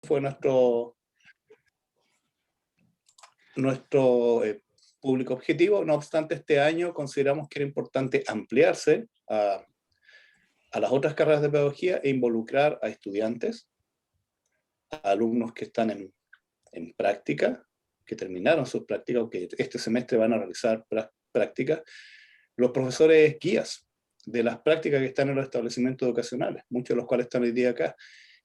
fue nuestro público objetivo. No obstante, este año consideramos que era importante ampliarse a las otras carreras de pedagogía e involucrar a estudiantes, a alumnos que están en práctica, que terminaron sus prácticas o que este semestre van a realizar prácticas, los profesores guías de las prácticas que están en los establecimientos educacionales, muchos de los cuales están hoy día acá,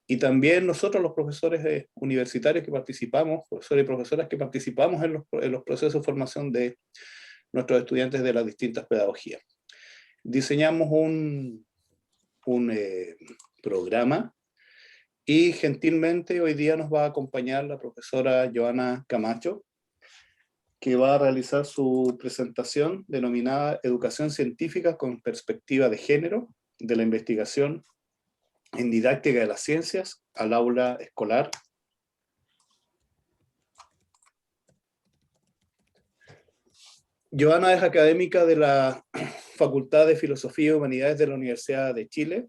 y también nosotros los profesores universitarios que participamos, profesores y profesoras que participamos en los procesos de formación de nuestros estudiantes de las distintas pedagogías. Diseñamos un programa y gentilmente hoy día nos va a acompañar la profesora Joana Camacho, que va a realizar su presentación denominada Educación Científica con Perspectiva de Género, de la investigación en didáctica de las ciencias al aula escolar. Joana es académica de la Facultad de Filosofía y Humanidades de la Universidad de Chile,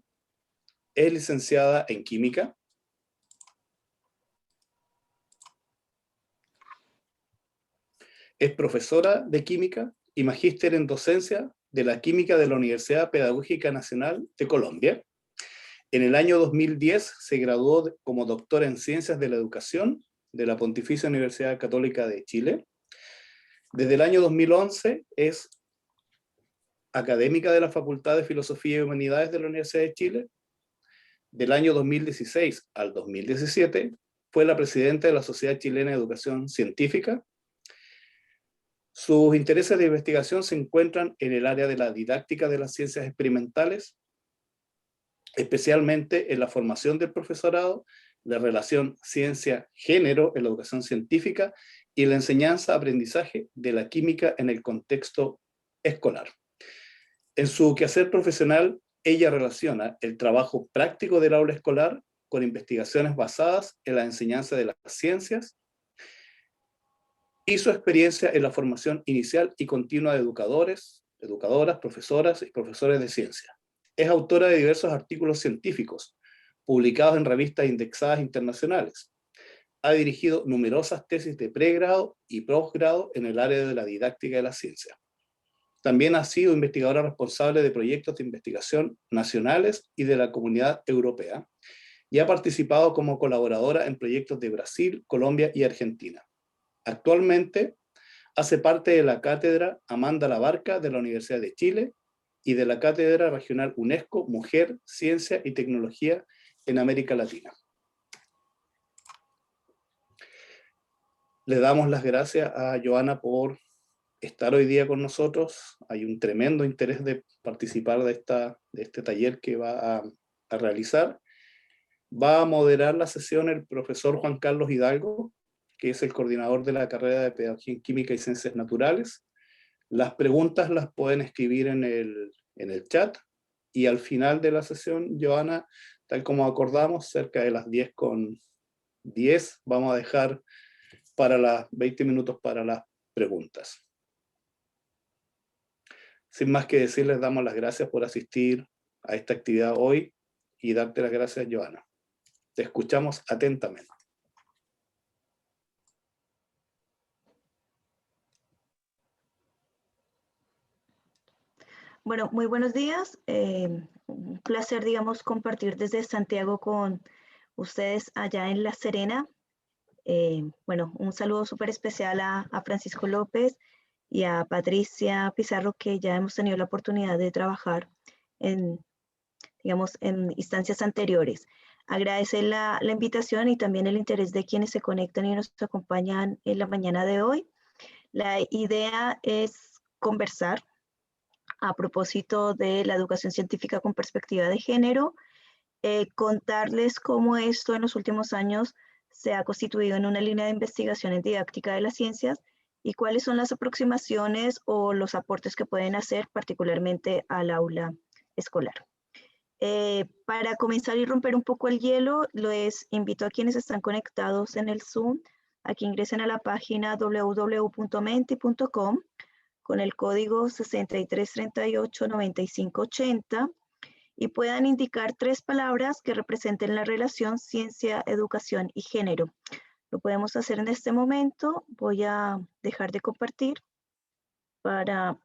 es licenciada en Química, es profesora de Química y magíster en docencia de la Química de la Universidad Pedagógica Nacional de Colombia. En el año 2010 se graduó como doctora en Ciencias de la Educación de la Pontificia Universidad Católica de Chile. Desde el año 2011 es académica de la Facultad de Filosofía y Humanidades de la Universidad de Chile. Del año 2016 al 2017 fue la presidenta de la Sociedad Chilena de Educación Científica. Sus intereses de investigación se encuentran en el área de la didáctica de las ciencias experimentales, especialmente en la formación del profesorado, la relación ciencia-género en la educación científica y la enseñanza-aprendizaje de la química en el contexto escolar. En su quehacer profesional, ella relaciona el trabajo práctico del aula escolar con investigaciones basadas en la enseñanza de las ciencias y su experiencia en la formación inicial y continua de educadores, educadoras, profesoras y profesores de ciencia. Es autora de diversos artículos científicos, publicados en revistas indexadas internacionales. Ha dirigido numerosas tesis de pregrado y posgrado en el área de la didáctica de la ciencia. También ha sido investigadora responsable de proyectos de investigación nacionales y de la Comunidad Europea, y ha participado como colaboradora en proyectos de Brasil, Colombia y Argentina. Actualmente hace parte de la cátedra Amanda Labarca de la Universidad de Chile y de la cátedra regional UNESCO Mujer, Ciencia y Tecnología en América Latina. Le damos las gracias a Joana por estar hoy día con nosotros. Hay un tremendo interés de participar de este taller que va a realizar. Va a moderar la sesión el profesor Juan Carlos Hidalgo, que es el coordinador de la carrera de Pedagogía en Química y Ciencias Naturales. Las preguntas las pueden escribir en el chat, y al final de la sesión, Joana, tal como acordamos, cerca de las 10:10, vamos a dejar para las 20 minutos para las preguntas. Sin más que decir, les damos las gracias por asistir a esta actividad hoy y darte las gracias, Joana. Te escuchamos atentamente. Bueno, muy buenos días. Un placer, digamos, compartir desde Santiago con ustedes allá en La Serena. Bueno, un saludo súper especial a Francisco López y a Patricia Pizarro, que ya hemos tenido la oportunidad de trabajar en, digamos, en instancias anteriores. Agradecer la invitación y también el interés de quienes se conectan y nos acompañan en la mañana de hoy. La idea es conversar a propósito de la educación científica con perspectiva de género, contarles cómo esto en los últimos años se ha constituido en una línea de investigación en didáctica de las ciencias y cuáles son las aproximaciones o los aportes que pueden hacer particularmente al aula escolar. Para comenzar y romper un poco el hielo, les invito a quienes están conectados en el Zoom a que ingresen a la página www.menti.com con el código 63389580 y puedan indicar 3 palabras que representen la relación ciencia, educación y género. Lo podemos hacer en este momento. Voy a dejar de compartir para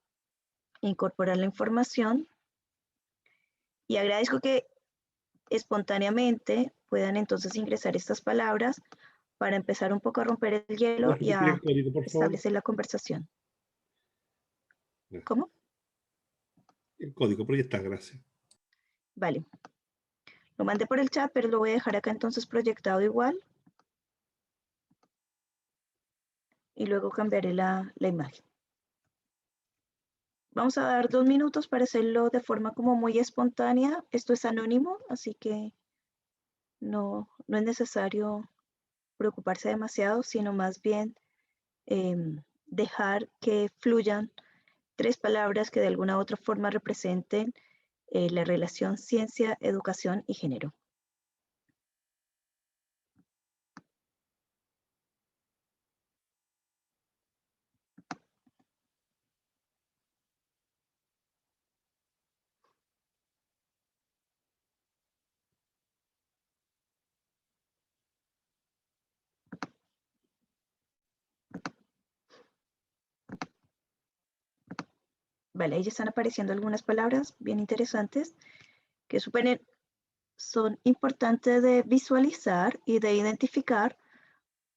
incorporar la información y agradezco que espontáneamente puedan entonces ingresar estas palabras para empezar un poco a romper el hielo ¿Puedes y repetir a el código, por favor? establecer la conversación. Gracias. ¿Cómo? El código, pero ya está, gracias. Vale. Lo mandé por el chat, pero lo voy a dejar acá entonces proyectado igual. Y luego cambiaré la imagen. Vamos a dar 2 minutos para hacerlo de forma como muy espontánea. Esto es anónimo, así que no es necesario preocuparse demasiado, sino más bien dejar que fluyan 3 palabras que de alguna u otra forma representen la relación ciencia, educación y género. Vale, ahí ya están apareciendo algunas palabras bien interesantes que son importantes de visualizar y de identificar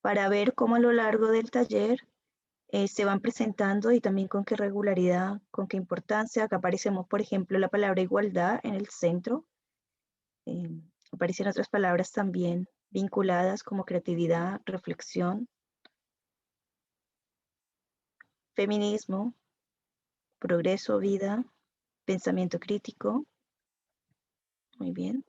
para ver cómo a lo largo del taller se van presentando y también con qué regularidad, con qué importancia. Acá aparecemos, por ejemplo, la palabra igualdad en el centro. Aparecen otras palabras también vinculadas como creatividad, reflexión, feminismo, progreso, vida, pensamiento crítico. Muy bien.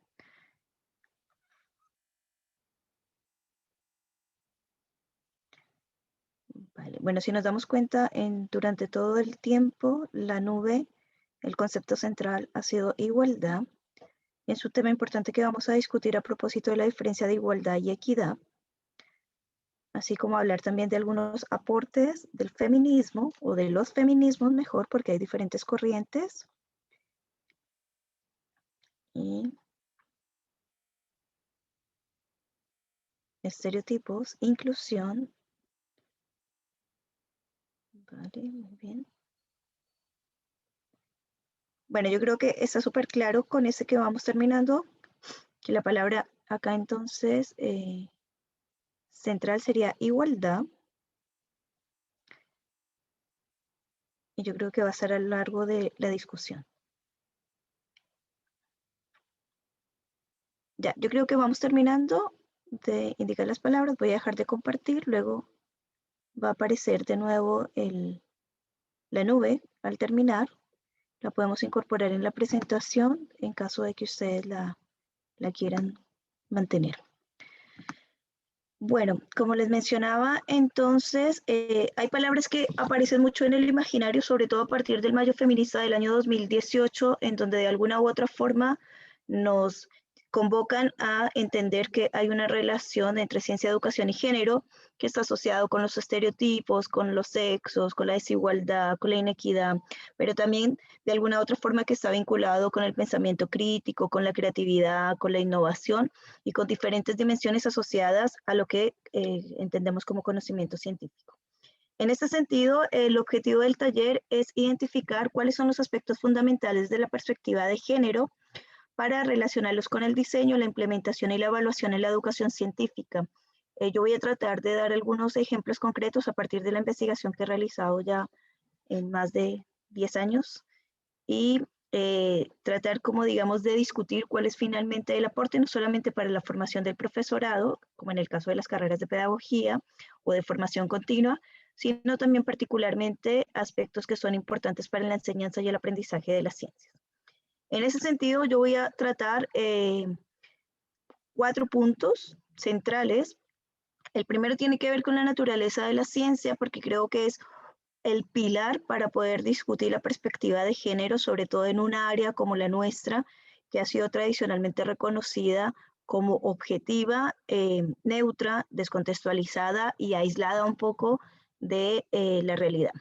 Vale. Bueno, si nos damos cuenta, durante todo el tiempo, la nube, el concepto central ha sido igualdad. Es un tema importante que vamos a discutir a propósito de la diferencia de igualdad y equidad, así como hablar también de algunos aportes del feminismo o de los feminismos mejor, porque hay diferentes corrientes. Y estereotipos, inclusión. Vale, muy bien. Bueno, yo creo que está súper claro con este que vamos terminando, que la palabra acá entonces central sería igualdad. Y yo creo que va a ser a lo largo de la discusión. Ya, yo creo que vamos terminando de indicar las palabras. Voy a dejar de compartir. Luego va a aparecer de nuevo la nube al terminar. La podemos incorporar en la presentación en caso de que ustedes la quieran mantener. Bueno, como les mencionaba, entonces hay palabras que aparecen mucho en el imaginario, sobre todo a partir del Mayo Feminista del año 2018, en donde de alguna u otra forma nos convocan a entender que hay una relación entre ciencia, educación y género que está asociado con los estereotipos, con los sexos, con la desigualdad, con la inequidad, pero también de alguna u otra forma que está vinculado con el pensamiento crítico, con la creatividad, con la innovación y con diferentes dimensiones asociadas a lo que entendemos como conocimiento científico. En este sentido, el objetivo del taller es identificar cuáles son los aspectos fundamentales de la perspectiva de género para relacionarlos con el diseño, la implementación y la evaluación en la educación científica. Yo voy a tratar de dar algunos ejemplos concretos a partir de la investigación que he realizado ya en más de 10 años y tratar, como digamos, de discutir cuál es finalmente el aporte, no solamente para la formación del profesorado, como en el caso de las carreras de pedagogía o de formación continua, sino también particularmente aspectos que son importantes para la enseñanza y el aprendizaje de las ciencias. En ese sentido, yo voy a tratar 4 puntos centrales. El primero tiene que ver con la naturaleza de la ciencia, porque creo que es el pilar para poder discutir la perspectiva de género, sobre todo en un área como la nuestra, que ha sido tradicionalmente reconocida como objetiva, neutra, descontextualizada y aislada un poco de la realidad.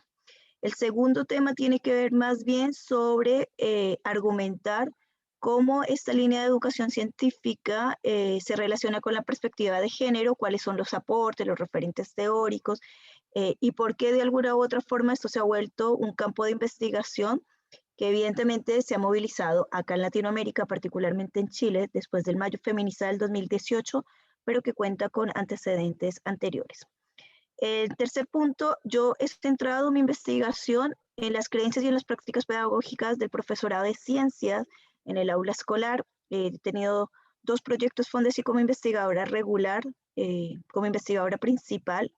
El segundo tema tiene que ver más bien sobre argumentar cómo esta línea de educación científica se relaciona con la perspectiva de género, cuáles son los aportes, los referentes teóricos, y por qué de alguna u otra forma esto se ha vuelto un campo de investigación que evidentemente se ha movilizado acá en Latinoamérica, particularmente en Chile, después del Mayo Feminista del 2018, pero que cuenta con antecedentes anteriores. El tercer punto, yo he centrado mi investigación en las creencias y en las prácticas pedagógicas del profesorado de ciencias en el aula escolar. He tenido 2 proyectos Fondesit como investigadora regular, como investigadora principal,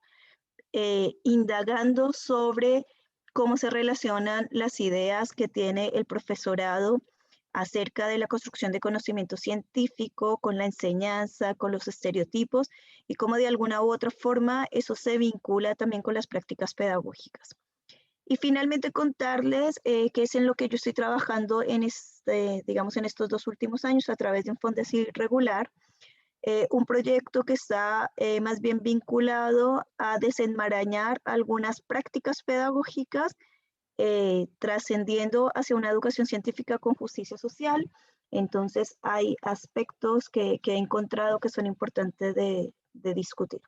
indagando sobre cómo se relacionan las ideas que tiene el profesorado acerca de la construcción de conocimiento científico, con la enseñanza, con los estereotipos, y cómo de alguna u otra forma eso se vincula también con las prácticas pedagógicas. Y finalmente contarles qué es en lo que yo estoy trabajando en, digamos, en estos 2 últimos años a través de un Fondesit regular, un proyecto que está más bien vinculado a desenmarañar algunas prácticas pedagógicas trascendiendo hacia una educación científica con justicia social. Entonces hay aspectos que he encontrado que son importantes de discutir.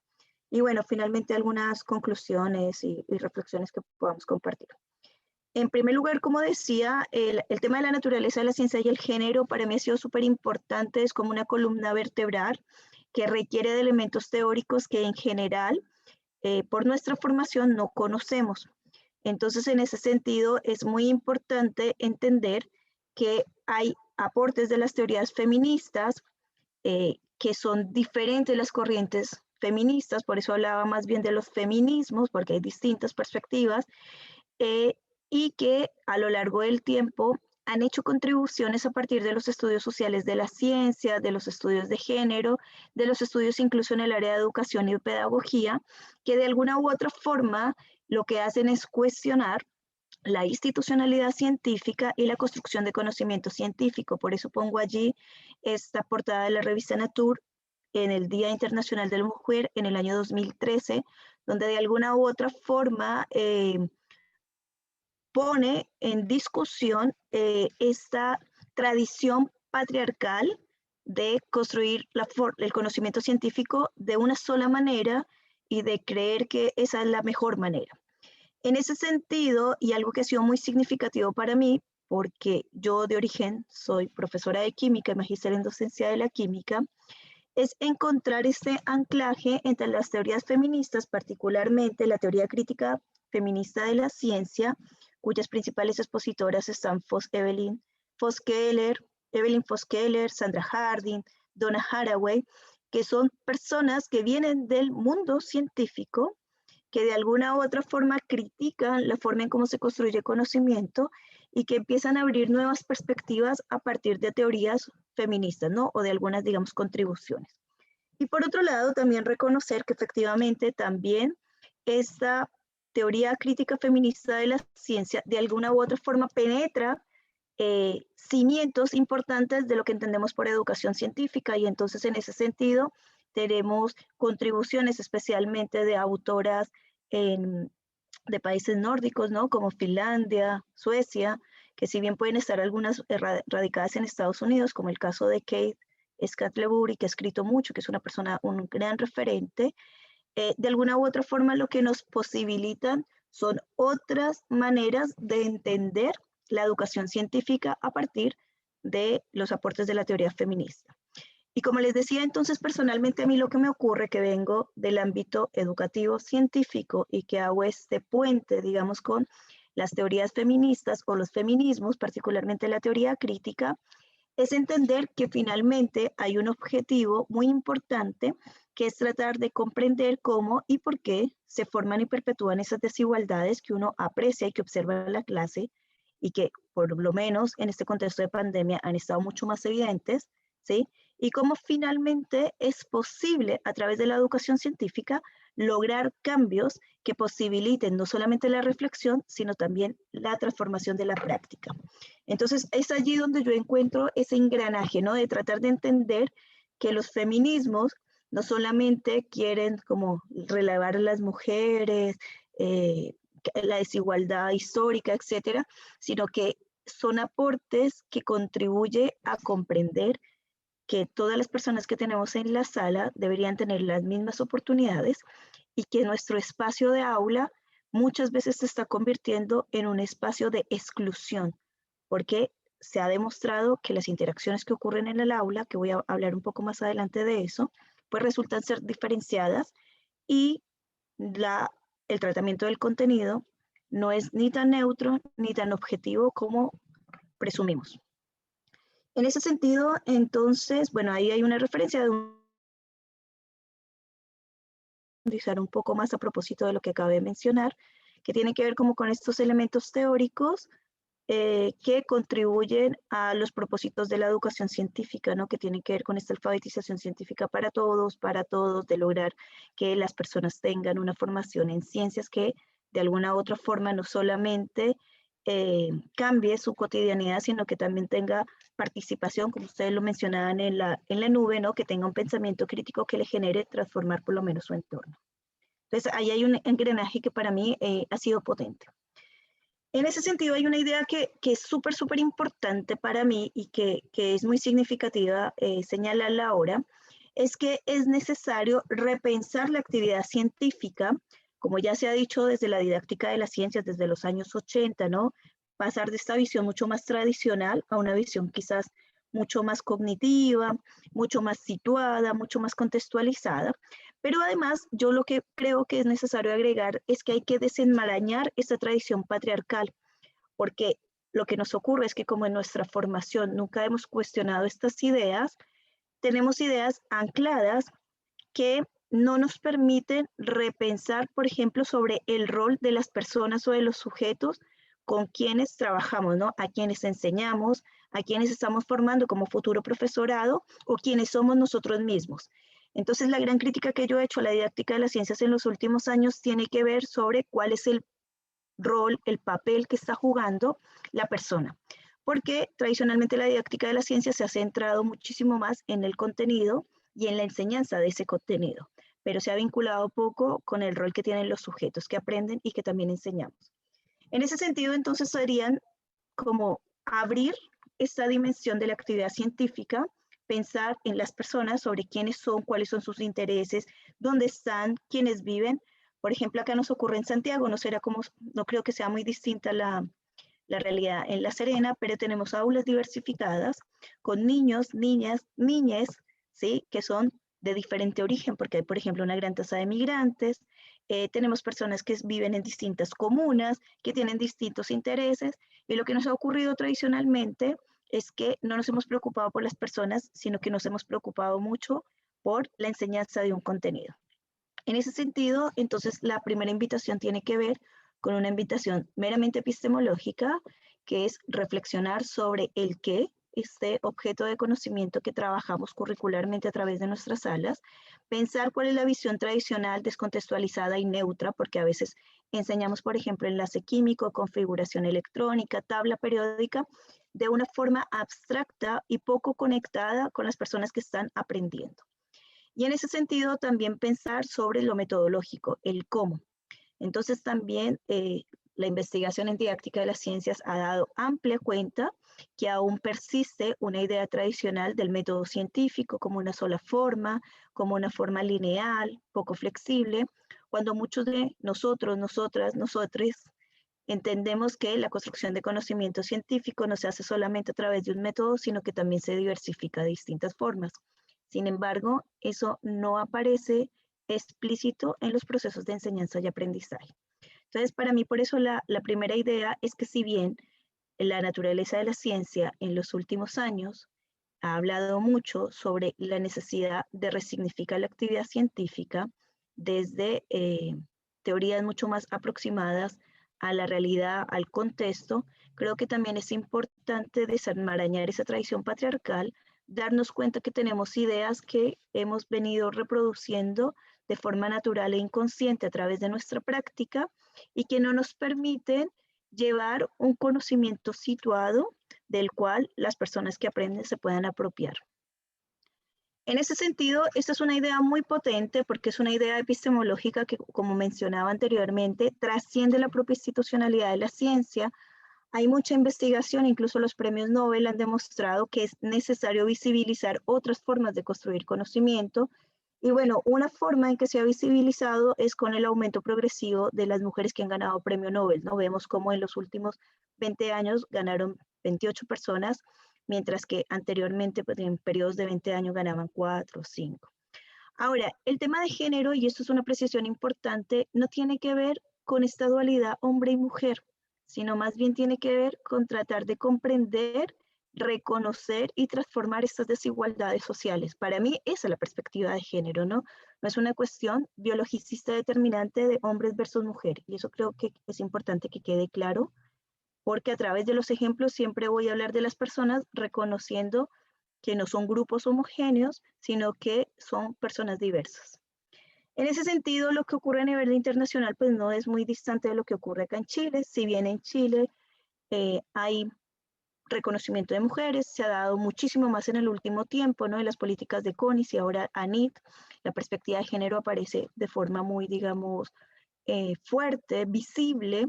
Y bueno, finalmente algunas conclusiones y reflexiones que podamos compartir. En primer lugar, como decía, el tema de la naturaleza de la ciencia y el género para mí ha sido súper importante, es como una columna vertebral que requiere de elementos teóricos que en general, por nuestra formación, no conocemos. Entonces, en ese sentido, es muy importante entender que hay aportes de las teorías feministas que son diferentes las corrientes feministas, por eso hablaba más bien de los feminismos, porque hay distintas perspectivas, y que a lo largo del tiempo han hecho contribuciones a partir de los estudios sociales de la ciencia, de los estudios de género, de los estudios incluso en el área de educación y de pedagogía, que de alguna u otra forma lo que hacen es cuestionar la institucionalidad científica y la construcción de conocimiento científico. Por eso pongo allí esta portada de la revista Nature en el Día Internacional de la Mujer en el año 2013, donde de alguna u otra forma pone en discusión esta tradición patriarcal de construir el conocimiento científico de una sola manera y de creer que esa es la mejor manera. En ese sentido, y algo que ha sido muy significativo para mí, porque yo de origen soy profesora de química y magíster en docencia de la química, es encontrar este anclaje entre las teorías feministas, particularmente la teoría crítica feminista de la ciencia, cuyas principales expositoras están Evelyn Foss-Keller, Sandra Harding, Donna Haraway, que son personas que vienen del mundo científico, que de alguna u otra forma critican la forma en cómo se construye conocimiento y que empiezan a abrir nuevas perspectivas a partir de teorías feministas, ¿no? O de algunas, digamos, contribuciones. Y por otro lado, también reconocer que efectivamente también esta teoría crítica feminista de la ciencia de alguna u otra forma penetra cimientos importantes de lo que entendemos por educación científica, y entonces en ese sentido tenemos contribuciones especialmente de autoras de países nórdicos, ¿no? Como Finlandia, Suecia, que si bien pueden estar algunas radicadas en Estados Unidos, como el caso de Kate Scatlebury, que ha escrito mucho, que es una persona, un gran referente, de alguna u otra forma lo que nos posibilitan son otras maneras de entender la educación científica a partir de los aportes de la teoría feminista. Y como les decía, entonces personalmente a mí lo que me ocurre, que vengo del ámbito educativo científico y que hago este puente, digamos, con las teorías feministas o los feminismos, particularmente la teoría crítica, es entender que finalmente hay un objetivo muy importante, que es tratar de comprender cómo y por qué se forman y perpetúan esas desigualdades que uno aprecia y que observa en la clase, y que por lo menos en este contexto de pandemia han estado mucho más evidentes, ¿sí? Y cómo finalmente es posible a través de la educación científica lograr cambios que posibiliten no solamente la reflexión, sino también la transformación de la práctica. Entonces es allí donde yo encuentro ese engranaje, ¿no? De tratar de entender que los feminismos no solamente quieren como relevar a las mujeres, la desigualdad histórica, etcétera, sino que son aportes que contribuyen a comprender que todas las personas que tenemos en la sala deberían tener las mismas oportunidades y que nuestro espacio de aula muchas veces se está convirtiendo en un espacio de exclusión, porque se ha demostrado que las interacciones que ocurren en el aula, que voy a hablar un poco más adelante de eso, pues resultan ser diferenciadas y el tratamiento del contenido no es ni tan neutro ni tan objetivo como presumimos. En ese sentido, entonces, bueno, ahí hay una referencia de un poco más a propósito de lo que acabé de mencionar, que tiene que ver como con estos elementos teóricos que contribuyen a los propósitos de la educación científica, ¿no? Que tienen que ver con esta alfabetización científica para todos, de lograr que las personas tengan una formación en ciencias que de alguna u otra forma no solamente cambie su cotidianidad, sino que también tenga participación, como ustedes lo mencionaban en la nube, ¿no? Que tenga un pensamiento crítico que le genere transformar por lo menos su entorno. Entonces, ahí hay un engranaje que para mí ha sido potente. En ese sentido, hay una idea que es súper importante para mí y que es muy significativa señalarla ahora, es que es necesario repensar la actividad científica, como ya se ha dicho desde la didáctica de las ciencias desde los años 80, ¿no? Pasar de esta visión mucho más tradicional a una visión quizás mucho más cognitiva, mucho más situada, mucho más contextualizada. Pero además, yo lo que creo que es necesario agregar es que hay que desenmarañar esta tradición patriarcal, porque lo que nos ocurre es que como en nuestra formación nunca hemos cuestionado estas ideas, tenemos ideas ancladas que no nos permiten repensar, por ejemplo, sobre el rol de las personas o de los sujetos con quienes trabajamos, ¿no? A quienes enseñamos, a quienes estamos formando como futuro profesorado o quienes somos nosotros mismos. Entonces, la gran crítica que yo he hecho a la didáctica de las ciencias en los últimos años tiene que ver sobre cuál es el rol, el papel que está jugando la persona. Porque tradicionalmente la didáctica de las ciencias se ha centrado muchísimo más en el contenido y en la enseñanza de ese contenido, pero se ha vinculado poco con el rol que tienen los sujetos que aprenden y que también enseñamos. En ese sentido, entonces, serían como abrir esta dimensión de la actividad científica, pensar en las personas sobre quiénes son, cuáles son sus intereses, dónde están, quiénes viven. Por ejemplo, acá nos ocurre en Santiago, no creo que sea muy distinta la realidad en La Serena, pero tenemos aulas diversificadas con niños, niñas, niñes, ¿sí? Que son de diferente origen, porque hay, por ejemplo, una gran tasa de migrantes, tenemos personas que viven en distintas comunas, que tienen distintos intereses, y lo que nos ha ocurrido tradicionalmente es que no nos hemos preocupado por las personas, sino que nos hemos preocupado mucho por la enseñanza de un contenido. En ese sentido, entonces, la primera invitación tiene que ver con una invitación meramente epistemológica, que es reflexionar sobre el qué, este objeto de conocimiento que trabajamos curricularmente a través de nuestras salas, pensar cuál es la visión tradicional, descontextualizada y neutra, porque a veces enseñamos, por ejemplo, enlace químico, configuración electrónica, tabla periódica, de una forma abstracta y poco conectada con las personas que están aprendiendo. Y en ese sentido también pensar sobre lo metodológico, el cómo. Entonces también la investigación en didáctica de las ciencias ha dado amplia cuenta que aún persiste una idea tradicional del método científico como una sola forma, como una forma lineal, poco flexible, cuando muchos de nosotros, nosotras, nosotres, entendemos que la construcción de conocimiento científico no se hace solamente a través de un método, sino que también se diversifica de distintas formas. Sin embargo, eso no aparece explícito en los procesos de enseñanza y aprendizaje. Entonces, para mí, por eso la primera idea es que si bien la naturaleza de la ciencia en los últimos años ha hablado mucho sobre la necesidad de resignificar la actividad científica desde teorías mucho más aproximadas a la realidad, al contexto, creo que también es importante desenmarañar esa tradición patriarcal, darnos cuenta que tenemos ideas que hemos venido reproduciendo de forma natural e inconsciente a través de nuestra práctica y que no nos permiten llevar un conocimiento situado del cual las personas que aprenden se puedan apropiar. En ese sentido, esta es una idea muy potente porque es una idea epistemológica que, como mencionaba anteriormente, trasciende la propia institucionalidad de la ciencia, Hay mucha investigación, incluso los premios Nobel han demostrado que es necesario visibilizar otras formas de construir conocimiento. Y bueno, una forma en que se ha visibilizado es con el aumento progresivo de las mujeres que han ganado premio Nobel, ¿no? Vemos cómo en los últimos 20 años ganaron 28 personas, mientras que anteriormente pues, en periodos de 20 años ganaban 4 o 5. Ahora, el tema de género, y esto es una apreciación importante, no tiene que ver con esta dualidad hombre y mujer, sino más bien tiene que ver con tratar de comprender, reconocer y transformar estas desigualdades sociales. Para mí esa es la perspectiva de género, ¿no? No es una cuestión biologicista determinante de hombres versus mujeres, y eso creo que es importante que quede claro, porque a través de los ejemplos siempre voy a hablar de las personas reconociendo que no son grupos homogéneos, sino que son personas diversas. En ese sentido, lo que ocurre a nivel internacional pues no es muy distante de lo que ocurre acá en Chile. Si bien en Chile hay reconocimiento de mujeres, se ha dado muchísimo más en el último tiempo, ¿no? En las políticas de CONIS y ahora ANIT, la perspectiva de género aparece de forma muy, digamos, fuerte, visible.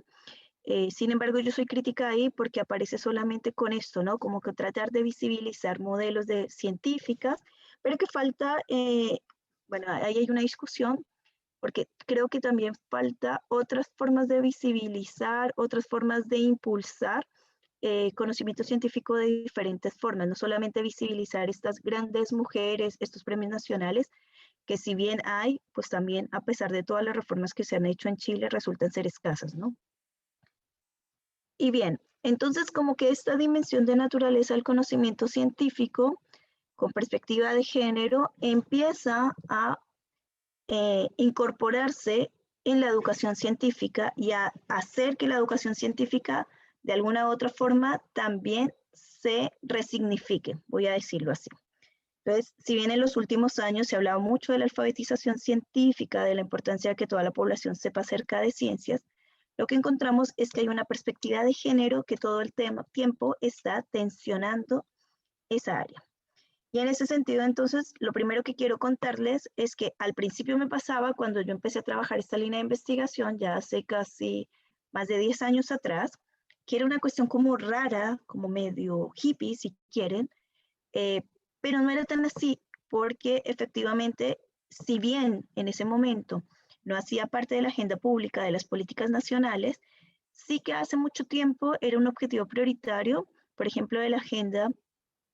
Sin embargo, yo soy crítica ahí porque aparece solamente con esto, ¿no? Como que tratar de visibilizar modelos de científicas, pero que falta, bueno, ahí hay una discusión, porque creo que también falta otras formas de visibilizar, otras formas de impulsar conocimiento científico de diferentes formas, no solamente visibilizar estas grandes mujeres, estos premios nacionales, que si bien hay, pues también a pesar de todas las reformas que se han hecho en Chile, resultan ser escasas, ¿no? Y bien, entonces como que esta dimensión de naturaleza del conocimiento científico con perspectiva de género empieza a incorporarse en la educación científica y a hacer que la educación científica de alguna u otra forma también se resignifique, voy a decirlo así. Entonces, si bien en los últimos años se ha hablado mucho de la alfabetización científica, de la importancia de que toda la población sepa acerca de ciencias, lo que encontramos es que hay una perspectiva de género que todo el tiempo está tensionando esa área. Y en ese sentido, entonces, lo primero que quiero contarles es que al principio me pasaba cuando yo empecé a trabajar esta línea de investigación, ya hace casi más de 10 años atrás, que era una cuestión como rara, como medio hippie, si quieren, pero no era tan así, porque efectivamente, si bien en ese momento no hacía parte de la agenda pública de las políticas nacionales, sí que hace mucho tiempo era un objetivo prioritario, por ejemplo, de la agenda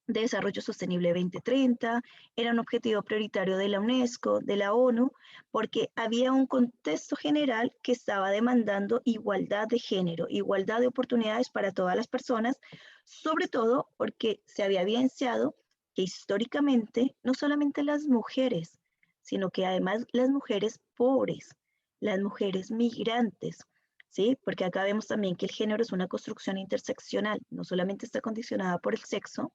de Desarrollo Sostenible 2030, era un objetivo prioritario de la UNESCO, de la ONU, porque había un contexto general que estaba demandando igualdad de género, igualdad de oportunidades para todas las personas, sobre todo porque se había evidenciado que históricamente no solamente las mujeres, sino que además las mujeres pobres, las mujeres migrantes, ¿sí? Porque acá vemos también que el género es una construcción interseccional, no solamente está condicionada por el sexo,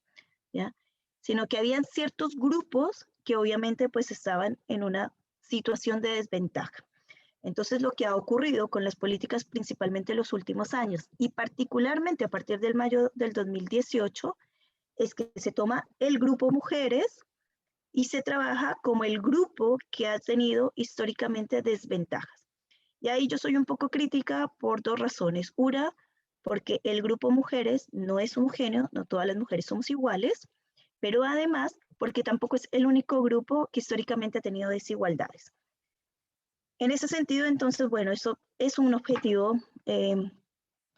¿ya? Sino que habían ciertos grupos que obviamente pues estaban en una situación de desventaja. Entonces lo que ha ocurrido con las políticas principalmente en los últimos años y particularmente a partir del mayo del 2018 es que se toma el grupo mujeres y se trabaja como el grupo que ha tenido históricamente desventajas. Y ahí yo soy un poco crítica por dos razones. Una, porque el grupo mujeres no es homogéneo, no todas las mujeres somos iguales, pero además porque tampoco es el único grupo que históricamente ha tenido desigualdades. En ese sentido, entonces, bueno, eso es un objetivo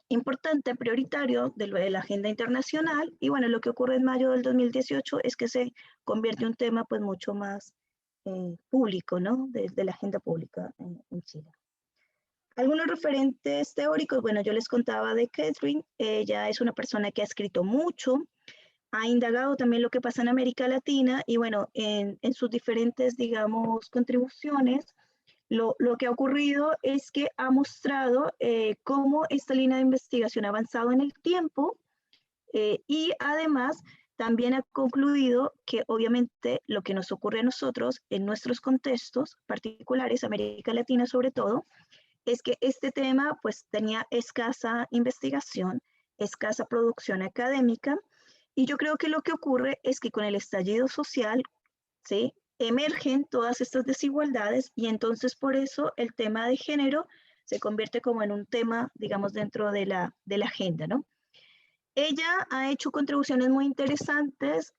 importante, prioritario de la agenda internacional, y bueno, lo que ocurre en mayo del 2018 es que se convierte en un tema pues mucho más público, ¿no? De la agenda pública en Chile. Algunos referentes teóricos, bueno, yo les contaba de Catherine, ella es una persona que ha escrito mucho, ha indagado también lo que pasa en América Latina y bueno, en sus diferentes, digamos, contribuciones, lo que ha ocurrido es que ha mostrado cómo esta línea de investigación ha avanzado en el tiempo y además también ha concluido que obviamente lo que nos ocurre a nosotros en nuestros contextos particulares, América Latina sobre todo, es que este tema pues tenía escasa investigación, escasa producción académica, y yo creo que lo que ocurre es que con el estallido social, ¿sí? Emergen todas estas desigualdades y entonces por eso el tema de género se convierte como en un tema, digamos, dentro de la agenda, ¿no? Ella ha hecho contribuciones muy interesantes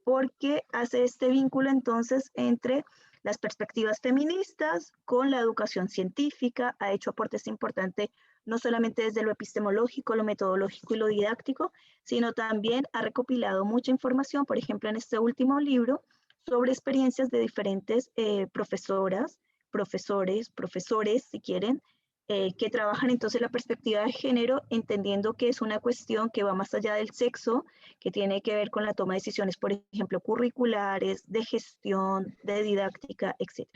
porque hace este vínculo entonces entre las perspectivas feministas con la educación científica, ha hecho aportes importantes no solamente desde lo epistemológico, lo metodológico y lo didáctico, sino también ha recopilado mucha información, por ejemplo, en este último libro, sobre experiencias de diferentes profesoras, profesores, si quieren, que trabajan entonces la perspectiva de género, entendiendo que es una cuestión que va más allá del sexo, que tiene que ver con la toma de decisiones, por ejemplo, curriculares, de gestión, de didáctica, etc.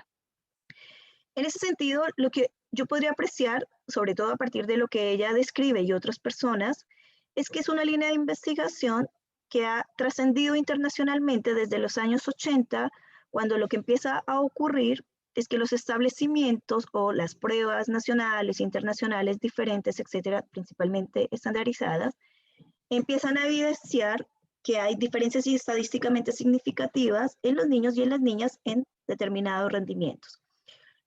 En ese sentido, lo que yo podría apreciar, sobre todo a partir de lo que ella describe y otras personas, es que es una línea de investigación que ha trascendido internacionalmente desde los años 80, cuando lo que empieza a ocurrir es que los establecimientos o las pruebas nacionales, internacionales, diferentes, etcétera, principalmente estandarizadas, empiezan a evidenciar que hay diferencias estadísticamente significativas en los niños y en las niñas en determinados rendimientos.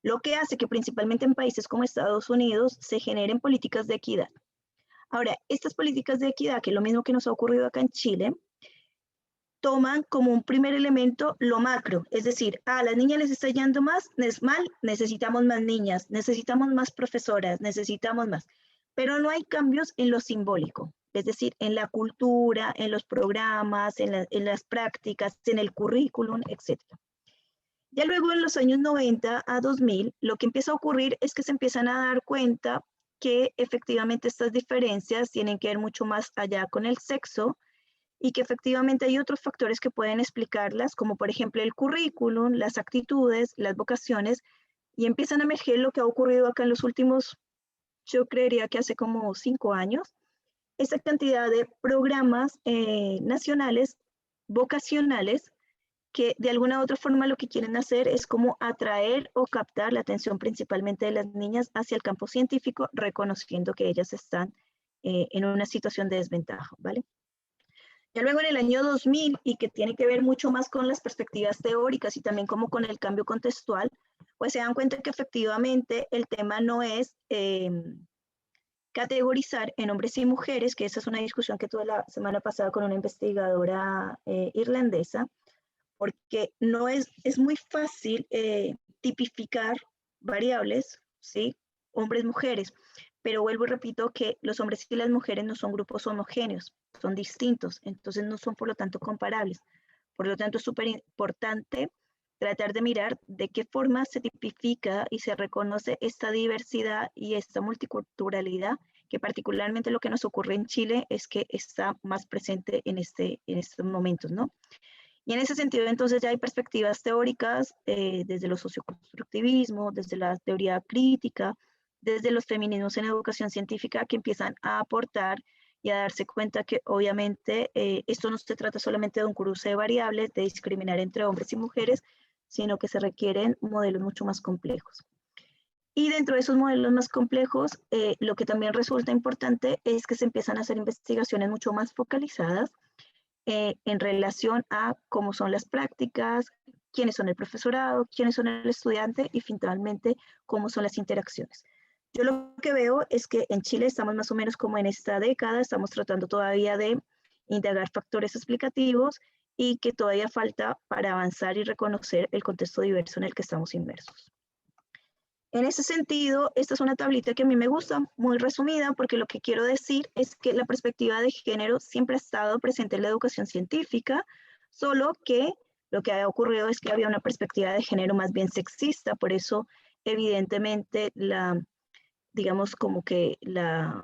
Lo que hace que principalmente en países como Estados Unidos se generen políticas de equidad. Ahora, estas políticas de equidad, que es lo mismo que nos ha ocurrido acá en Chile, toman como un primer elemento lo macro, es decir, a las niñas les está yendo mal, necesitamos más niñas, necesitamos más profesoras, necesitamos más, pero no hay cambios en lo simbólico, es decir, en la cultura, en los programas, en las prácticas, en el currículum, etc. Ya luego en los años 90 a 2000, lo que empieza a ocurrir es que se empiezan a dar cuenta que efectivamente estas diferencias tienen que ver mucho más allá con el sexo, y que efectivamente hay otros factores que pueden explicarlas, como por ejemplo el currículum, las actitudes, las vocaciones, y empiezan a emerger lo que ha ocurrido acá en los últimos, yo creería que hace como 5 años, esa cantidad de programas nacionales, vocacionales, que de alguna u otra forma lo que quieren hacer es como atraer o captar la atención principalmente de las niñas hacia el campo científico, reconociendo que ellas están en una situación de desventaja, ¿vale? Ya luego en el año 2000, y que tiene que ver mucho más con las perspectivas teóricas y también como con el cambio contextual, pues se dan cuenta que efectivamente el tema no es categorizar en hombres y mujeres, que esa es una discusión que tuve la semana pasada con una investigadora irlandesa, porque no es muy fácil tipificar variables, ¿sí? Hombres, mujeres, pero vuelvo y repito que los hombres y las mujeres no son grupos homogéneos, son distintos, entonces no son por lo tanto comparables. Por lo tanto es súper importante tratar de mirar de qué forma se tipifica y se reconoce esta diversidad y esta multiculturalidad, que particularmente lo que nos ocurre en Chile es que está más presente en estos momentos, ¿no? Y en ese sentido, entonces, ya hay perspectivas teóricas desde los socioconstructivismo, desde la teoría crítica, desde los feminismos en educación científica, que empiezan a aportar y a darse cuenta que obviamente esto no se trata solamente de un cruce de variables, de discriminar entre hombres y mujeres, sino que se requieren modelos mucho más complejos. Y dentro de esos modelos más complejos, lo que también resulta importante es que se empiezan a hacer investigaciones mucho más focalizadas en relación a cómo son las prácticas, quiénes son el profesorado, quiénes son el estudiante y finalmente cómo son las interacciones. Yo lo que veo es que en Chile estamos más o menos como en esta década, estamos tratando todavía de integrar factores explicativos y que todavía falta para avanzar y reconocer el contexto diverso en el que estamos inmersos. En ese sentido, esta es una tablita que a mí me gusta, muy resumida, porque lo que quiero decir es que la perspectiva de género siempre ha estado presente en la educación científica, solo que lo que ha ocurrido es que había una perspectiva de género más bien sexista, por eso evidentemente digamos como que la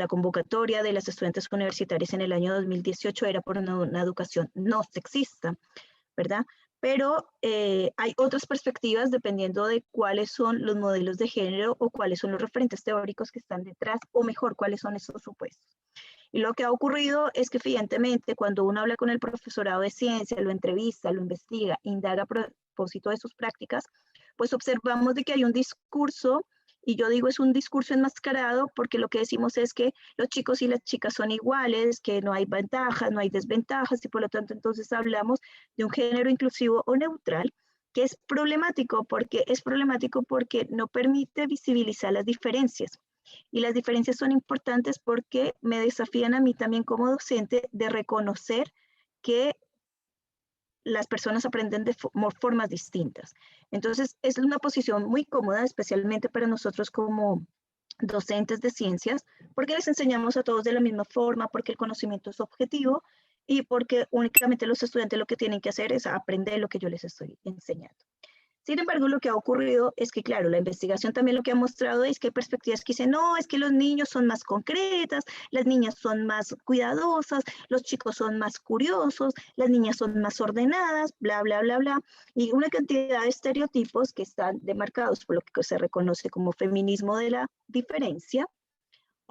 convocatoria de las estudiantes universitarias en el año 2018 era por una educación no sexista, ¿verdad? Pero hay otras perspectivas dependiendo de cuáles son los modelos de género o cuáles son los referentes teóricos que están detrás, o mejor, cuáles son esos supuestos. Y lo que ha ocurrido es que evidentemente cuando uno habla con el profesorado de ciencia, lo entrevista, lo investiga, indaga a propósito de sus prácticas, pues observamos de que hay un discurso, y yo digo es un discurso enmascarado porque lo que decimos es que los chicos y las chicas son iguales, que no hay ventajas, no hay desventajas, y por lo tanto entonces hablamos de un género inclusivo o neutral, que es problemático porque no permite visibilizar las diferencias. Y las diferencias son importantes porque me desafían a mí también como docente de reconocer que las personas aprenden de formas distintas. Entonces, es una posición muy cómoda, especialmente para nosotros como docentes de ciencias, porque les enseñamos a todos de la misma forma, porque el conocimiento es objetivo y porque únicamente los estudiantes lo que tienen que hacer es aprender lo que yo les estoy enseñando. Sin embargo, lo que ha ocurrido es que, claro, la investigación también lo que ha mostrado es que hay perspectivas que dicen, no, es que los niños son más concretas, las niñas son más cuidadosas, los chicos son más curiosos, las niñas son más ordenadas, bla, bla, bla, bla. Y una cantidad de estereotipos que están demarcados por lo que se reconoce como feminismo de la diferencia,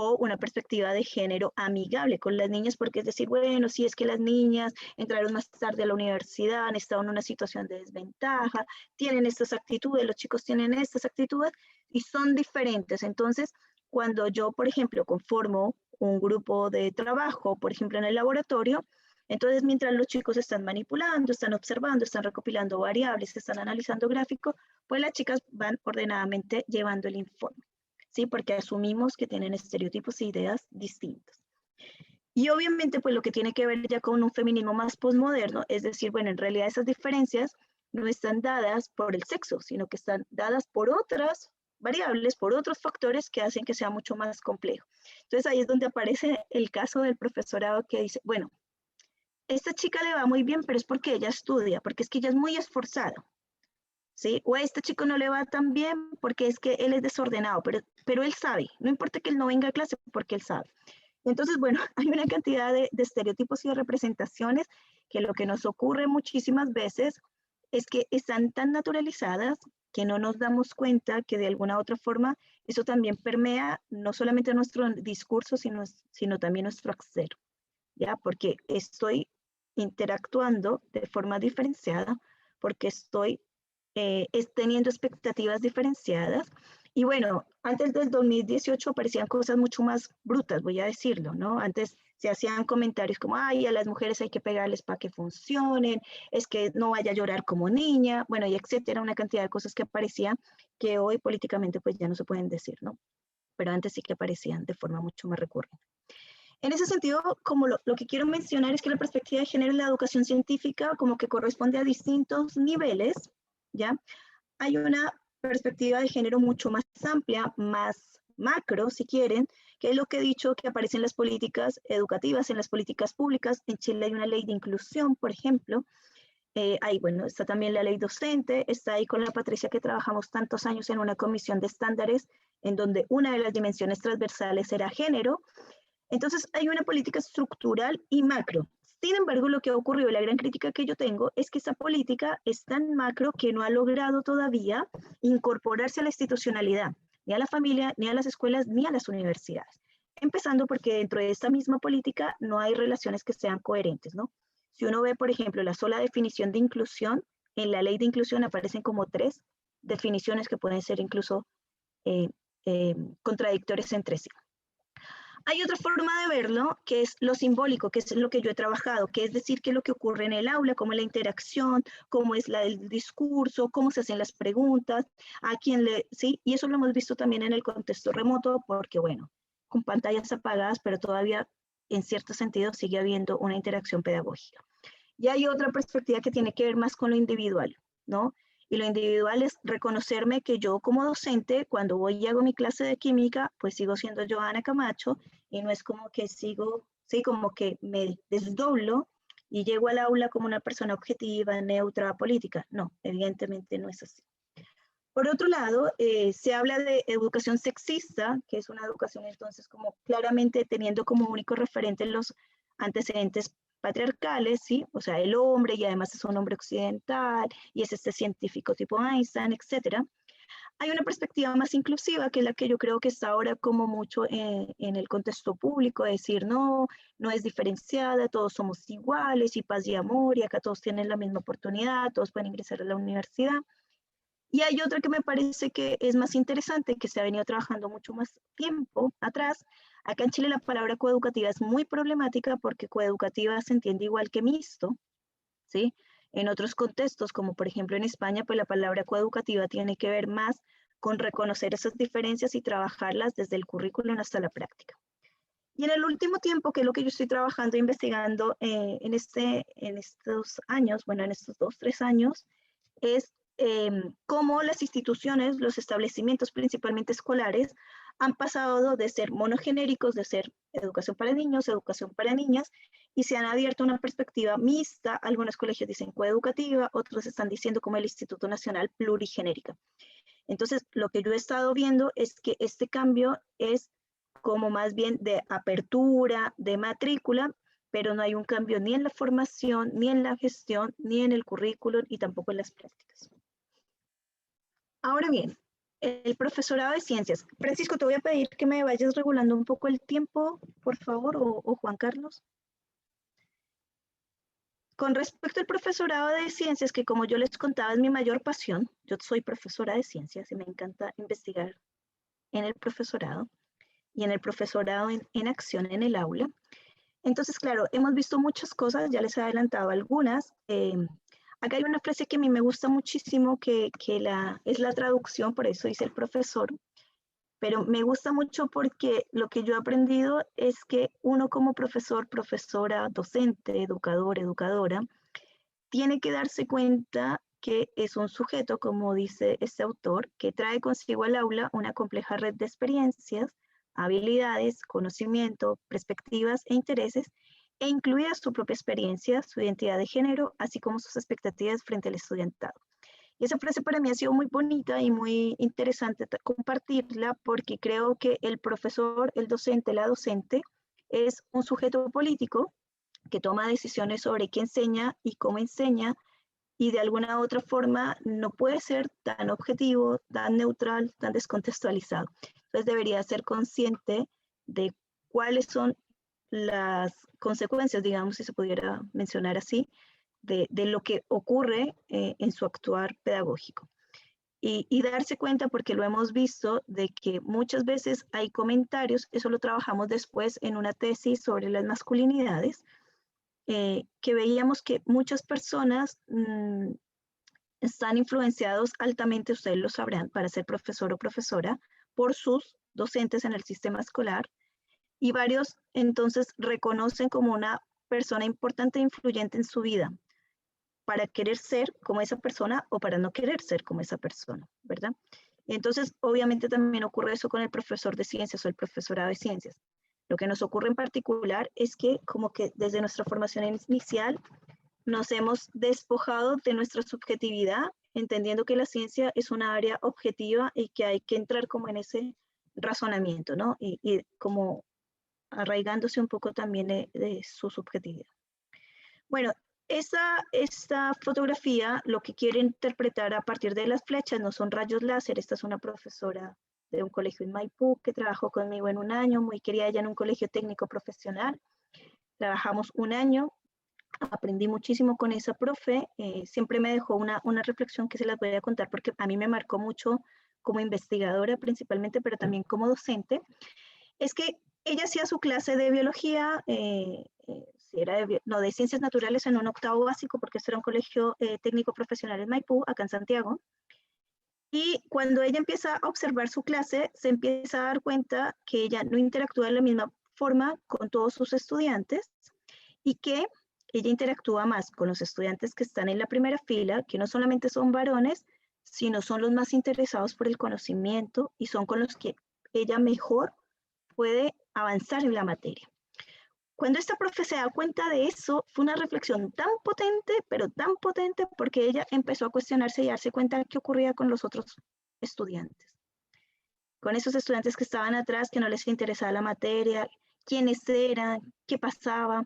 o una perspectiva de género amigable con las niñas, porque es decir, bueno, si es que las niñas entraron más tarde a la universidad, han estado en una situación de desventaja, tienen estas actitudes, los chicos tienen estas actitudes y son diferentes. Entonces, cuando yo, por ejemplo, conformo un grupo de trabajo, por ejemplo, en el laboratorio, entonces mientras los chicos están manipulando, están observando, están recopilando variables, están analizando gráficos, pues las chicas van ordenadamente llevando el informe. ¿Sí? Porque asumimos que tienen estereotipos e ideas distintas. Y obviamente, pues lo que tiene que ver ya con un feminismo más postmoderno, es decir, bueno, en realidad esas diferencias no están dadas por el sexo, sino que están dadas por otras variables, por otros factores que hacen que sea mucho más complejo. Entonces ahí es donde aparece el caso del profesorado que dice, bueno, esta chica le va muy bien, pero es porque ella estudia, porque es que ella es muy esforzada. ¿Sí? O a este chico no le va tan bien porque es que él es desordenado, pero él sabe, no importa que él no venga a clase porque él sabe. Entonces, bueno, hay una cantidad de estereotipos y de representaciones que lo que nos ocurre muchísimas veces es que están tan naturalizadas que no nos damos cuenta que de alguna u otra forma eso también permea no solamente nuestro discurso, sino también nuestro hacer, ¿ya? Porque estoy interactuando de forma diferenciada, porque estoy teniendo expectativas diferenciadas. Y bueno, antes del 2018 aparecían cosas mucho más brutas, voy a decirlo, ¿no? Antes se hacían comentarios como, ay, a las mujeres hay que pegarles para que funcionen, es que no vaya a llorar como niña, bueno, y etcétera, una cantidad de cosas que aparecían que hoy políticamente pues ya no se pueden decir, ¿no? Pero antes sí que aparecían de forma mucho más recurrente. En ese sentido, como lo que quiero mencionar es que la perspectiva de género en la educación científica como que corresponde a distintos niveles, ¿ya? Hay una perspectiva de género mucho más amplia, más macro, si quieren, que es lo que he dicho que aparece en las políticas educativas, en las políticas públicas. En Chile hay una ley de inclusión, por ejemplo. Ahí, bueno, está también la ley docente, está ahí con la Patricia que trabajamos tantos años en una comisión de estándares en donde una de las dimensiones transversales era género. Entonces hay una política estructural y macro. Sin embargo, lo que ha ocurrido, la gran crítica que yo tengo, es que esa política es tan macro que no ha logrado todavía incorporarse a la institucionalidad, ni a la familia, ni a las escuelas, ni a las universidades. Empezando porque dentro de esta misma política no hay relaciones que sean coherentes, ¿no? Si uno ve, por ejemplo, la sola definición de inclusión, en la ley de inclusión aparecen como 3 definiciones que pueden ser incluso contradictorias entre sí. Hay otra forma de verlo, que es lo simbólico, que es lo que yo he trabajado, que es decir, qué es lo que ocurre en el aula, cómo es la interacción, cómo es el discurso, cómo se hacen las preguntas, a quién le, ¿sí? Y eso lo hemos visto también en el contexto remoto, porque bueno, con pantallas apagadas, pero todavía en cierto sentido sigue habiendo una interacción pedagógica. Y hay otra perspectiva que tiene que ver más con lo individual, ¿no? Y lo individual es reconocerme que yo como docente, cuando voy y hago mi clase de química, pues sigo siendo Joana Camacho y no es como que sigo, sí, como que me desdoblo y llego al aula como una persona objetiva, neutra, política. No, evidentemente no es así. Por otro lado, se habla de educación sexista, que es una educación entonces como claramente teniendo como único referente los antecedentes patriarcales, ¿sí? O sea, el hombre y además es un hombre occidental y es este científico tipo Einstein, etcétera. Hay una perspectiva más inclusiva, que es la que yo creo que está ahora como mucho en el contexto público, decir, no, no es diferenciada, todos somos iguales y paz y amor y acá todos tienen la misma oportunidad, todos pueden ingresar a la universidad. Y hay otra que me parece que es más interesante, que se ha venido trabajando mucho más tiempo atrás. Acá en Chile la palabra coeducativa es muy problemática porque coeducativa se entiende igual que mixto, ¿sí? En otros contextos, como por ejemplo en España, pues la palabra coeducativa tiene que ver más con reconocer esas diferencias y trabajarlas desde el currículum hasta la práctica. Y en el último tiempo, que es lo que yo estoy trabajando, investigando en estos años, bueno, en estos 2-3 años, es cómo las instituciones, los establecimientos principalmente escolares, han pasado de ser monogenéricos, de ser educación para niños, educación para niñas, y se han abierto una perspectiva mixta. Algunos colegios dicen coeducativa, otros están diciendo como el Instituto Nacional Plurigenérica. Entonces, lo que yo he estado viendo es que este cambio es como más bien de apertura, de matrícula, pero no hay un cambio ni en la formación, ni en la gestión, ni en el currículum y tampoco en las prácticas. Ahora bien, el profesorado de ciencias. Francisco, te voy a pedir que me vayas regulando un poco el tiempo, por favor, o Juan Carlos. Con respecto al profesorado de ciencias, que como yo les contaba es mi mayor pasión, yo soy profesora de ciencias y me encanta investigar en el profesorado y en el profesorado en acción en el aula. Entonces, claro, hemos visto muchas cosas, ya les he adelantado algunas. Acá hay una frase que a mí me gusta muchísimo, que es la traducción, por eso dice el profesor, pero me gusta mucho porque lo que yo he aprendido es que uno como profesor, profesora, docente, educador, educadora, tiene que darse cuenta que es un sujeto, como dice este autor, que trae consigo al aula una compleja red de experiencias, habilidades, conocimiento, perspectivas e intereses, e incluida su propia experiencia, su identidad de género, así como sus expectativas frente al estudiantado. Y esa frase para mí ha sido muy bonita y muy interesante compartirla, porque creo que el profesor, el docente, la docente, es un sujeto político que toma decisiones sobre qué enseña y cómo enseña, y de alguna u otra forma no puede ser tan objetivo, tan neutral, tan descontextualizado. Entonces debería ser consciente de cuáles son las consecuencias, digamos, si se pudiera mencionar así, de lo que ocurre en su actuar pedagógico. Y darse cuenta, porque lo hemos visto, de que muchas veces hay comentarios, eso lo trabajamos después en una tesis sobre las masculinidades, que veíamos que muchas personas están influenciados altamente, ustedes lo sabrán, para ser profesor o profesora, por sus docentes en el sistema escolar, y varios entonces reconocen como una persona importante e influyente en su vida, para querer ser como esa persona o para no querer ser como esa persona, ¿verdad? Entonces, obviamente también ocurre eso con el profesor de ciencias o el profesorado de ciencias. Lo que nos ocurre en particular es que como que desde nuestra formación inicial nos hemos despojado de nuestra subjetividad, entendiendo que la ciencia es una área objetiva y que hay que entrar como en ese razonamiento, ¿no? Y como arraigándose un poco también de su subjetividad. Bueno, esta fotografía lo que quiere interpretar a partir de las flechas no son rayos láser. Esta es una profesora de un colegio en Maipú que trabajó conmigo en un año, muy querida ella en un colegio técnico profesional. Trabajamos un año, aprendí muchísimo con esa profe, siempre me dejó una reflexión que se las voy a contar porque a mí me marcó mucho como investigadora principalmente, pero también como docente. Es que ella hacía su clase de biología, de ciencias naturales en un octavo básico, porque este era un colegio técnico profesional en Maipú, acá en Santiago. Y cuando ella empieza a observar su clase, se empieza a dar cuenta que ella no interactúa de la misma forma con todos sus estudiantes y que ella interactúa más con los estudiantes que están en la primera fila, que no solamente son varones, sino son los más interesados por el conocimiento y son con los que ella mejor puede avanzar en la materia. Cuando esta profe se da cuenta de eso, fue una reflexión tan potente, pero tan potente, porque ella empezó a cuestionarse y a darse cuenta de qué ocurría con los otros estudiantes. Con esos estudiantes que estaban atrás, que no les interesaba la materia, quiénes eran, qué pasaba.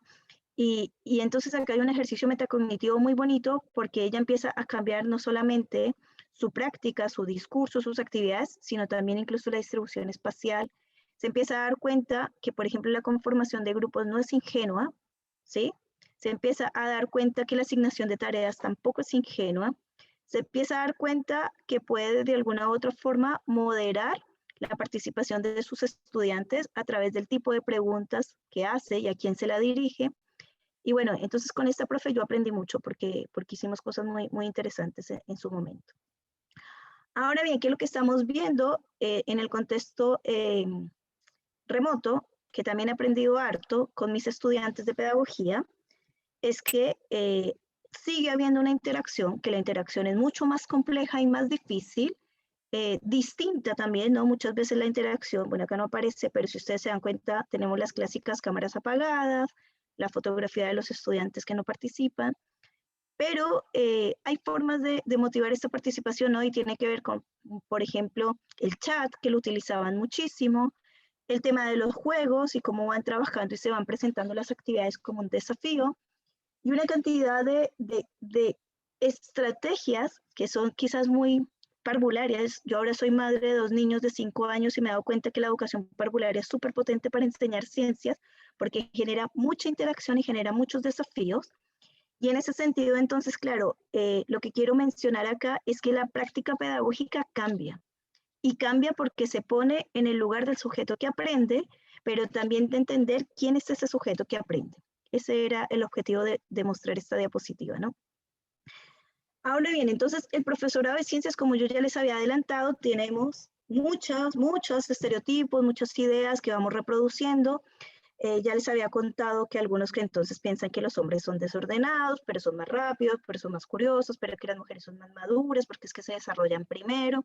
Y entonces acá hay un ejercicio metacognitivo muy bonito, porque ella empieza a cambiar no solamente su práctica, su discurso, sus actividades, sino también incluso la distribución espacial. Se empieza a dar cuenta que, por ejemplo, la conformación de grupos no es ingenua, ¿sí? Se empieza a dar cuenta que la asignación de tareas tampoco es ingenua. Se empieza a dar cuenta que puede de alguna u otra forma moderar la participación de sus estudiantes a través del tipo de preguntas que hace y a quién se la dirige. Y bueno, entonces con esta profe yo aprendí mucho porque hicimos cosas muy, muy interesantes en su momento. Ahora bien, ¿qué es lo que estamos viendo en el contexto remoto, que también he aprendido harto con mis estudiantes de pedagogía? Es que sigue habiendo una interacción, que la interacción es mucho más compleja y más difícil, distinta también, ¿no? Muchas veces la interacción, bueno, acá no aparece, pero si ustedes se dan cuenta, tenemos las clásicas cámaras apagadas, la fotografía de los estudiantes que no participan, pero hay formas de motivar esta participación, ¿no? Y tiene que ver con, por ejemplo, el chat, que lo utilizaban muchísimo, el tema de los juegos y cómo van trabajando y se van presentando las actividades como un desafío, y una cantidad de estrategias que son quizás muy parvularias. Yo ahora soy madre de 2 niños de 5 años y me he dado cuenta que la educación parvularia es súper potente para enseñar ciencias porque genera mucha interacción y genera muchos desafíos. Y en ese sentido, entonces, claro, lo que quiero mencionar acá es que la práctica pedagógica cambia. Y cambia porque se pone en el lugar del sujeto que aprende, pero también de entender quién es ese sujeto que aprende. Ese era el objetivo de mostrar esta diapositiva, ¿no? Ahora bien, entonces el profesorado de ciencias, como yo ya les había adelantado, tenemos muchos estereotipos, muchas ideas que vamos reproduciendo. Ya les había contado que algunos que entonces piensan que los hombres son desordenados, pero son más rápidos, pero son más curiosos, pero que las mujeres son más maduras, porque es que se desarrollan primero.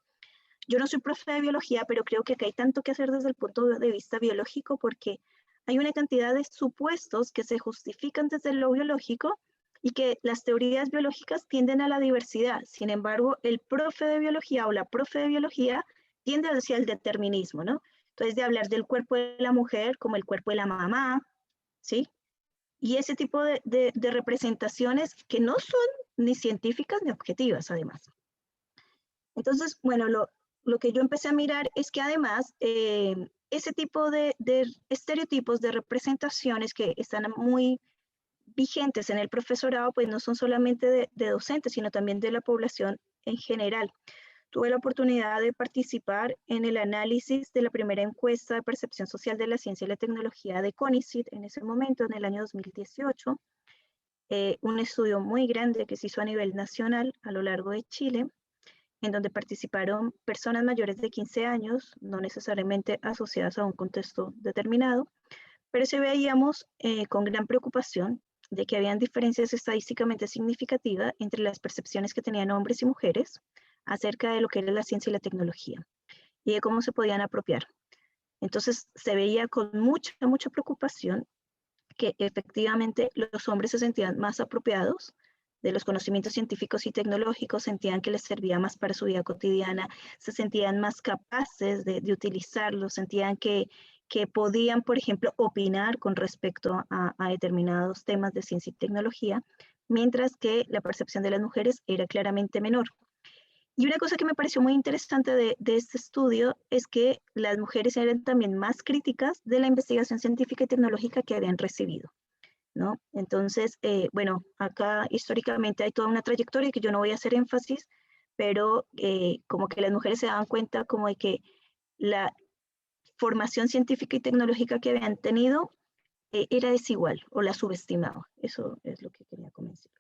Yo no soy profe de biología, pero creo que acá hay tanto que hacer desde el punto de vista biológico porque hay una cantidad de supuestos que se justifican desde lo biológico y que las teorías biológicas tienden a la diversidad. Sin embargo, el profe de biología o la profe de biología tiende hacia el determinismo, ¿no? Entonces, de hablar del cuerpo de la mujer como el cuerpo de la mamá, ¿sí? Y ese tipo de representaciones que no son ni científicas ni objetivas, además. Entonces, bueno, lo que yo empecé a mirar es que además ese tipo de estereotipos, de representaciones que están muy vigentes en el profesorado, pues no son solamente de docentes, sino también de la población en general. Tuve la oportunidad de participar en el análisis de la primera encuesta de percepción social de la ciencia y la tecnología de CONICYT en ese momento, en el año 2018, un estudio muy grande que se hizo a nivel nacional a lo largo de Chile, en donde participaron personas mayores de 15 años, no necesariamente asociadas a un contexto determinado, pero sí veíamos con gran preocupación de que habían diferencias estadísticamente significativas entre las percepciones que tenían hombres y mujeres acerca de lo que era la ciencia y la tecnología y de cómo se podían apropiar. Entonces se veía con mucha preocupación que efectivamente los hombres se sentían más apropiados de los conocimientos científicos y tecnológicos, sentían que les servía más para su vida cotidiana, se sentían más capaces de utilizarlos, sentían que podían, por ejemplo, opinar con respecto a determinados temas de ciencia y tecnología, mientras que la percepción de las mujeres era claramente menor. Y una cosa que me pareció muy interesante de este estudio es que las mujeres eran también más críticas de la investigación científica y tecnológica que habían recibido, ¿no? Entonces, bueno, acá históricamente hay toda una trayectoria que yo no voy a hacer énfasis, pero como que las mujeres se daban cuenta como de que la formación científica y tecnológica que habían tenido era desigual o la subestimaba. Eso es lo que quería comentar.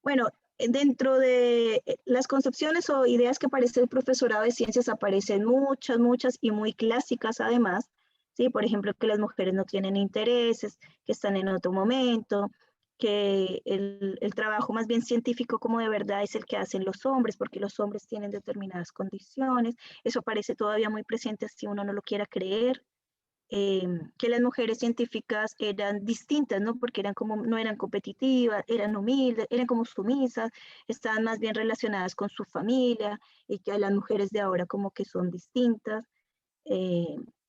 Bueno, dentro de las concepciones o ideas que aparece el profesorado de ciencias aparecen muchas y muy clásicas además, ¿sí? Por ejemplo, que las mujeres no tienen intereses, que están en otro momento, que el trabajo más bien científico como de verdad es el que hacen los hombres, porque los hombres tienen determinadas condiciones. Eso parece todavía muy presente si uno no lo quiera creer. Que las mujeres científicas eran distintas, ¿no? Porque eran como, no eran competitivas, eran humildes, eran como sumisas, estaban más bien relacionadas con su familia, y que las mujeres de ahora como que son distintas.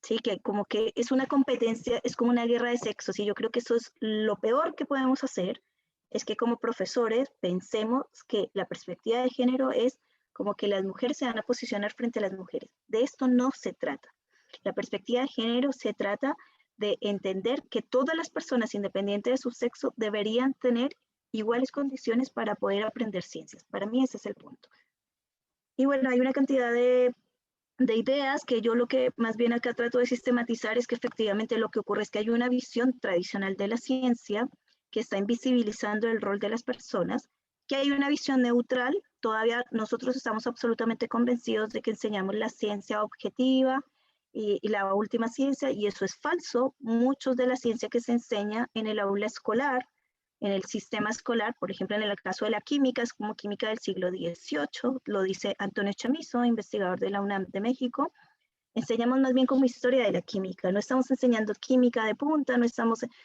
Sí, que como que es una competencia, es como una guerra de sexos, y yo creo que eso es lo peor que podemos hacer, es que como profesores pensemos que la perspectiva de género es como que las mujeres se van a posicionar frente a las mujeres. De esto no se trata. La perspectiva de género se trata de entender que todas las personas, independiente de su sexo, deberían tener iguales condiciones para poder aprender ciencias. Para mí ese es el punto. Y bueno, hay una cantidad de ideas que yo lo que más bien acá trato de sistematizar es que efectivamente lo que ocurre es que hay una visión tradicional de la ciencia que está invisibilizando el rol de las personas, que hay una visión neutral todavía nosotros estamos absolutamente convencidos de que enseñamos la ciencia objetiva y la última ciencia, y eso es falso. Muchos de la ciencia que se enseña en el aula escolar, en el sistema escolar, por ejemplo, en el caso de la química, es como química del siglo XVIII, lo dice Antonio Chamizo, investigador de la UNAM de México. Enseñamos más bien como historia de la química, no estamos enseñando química de punta,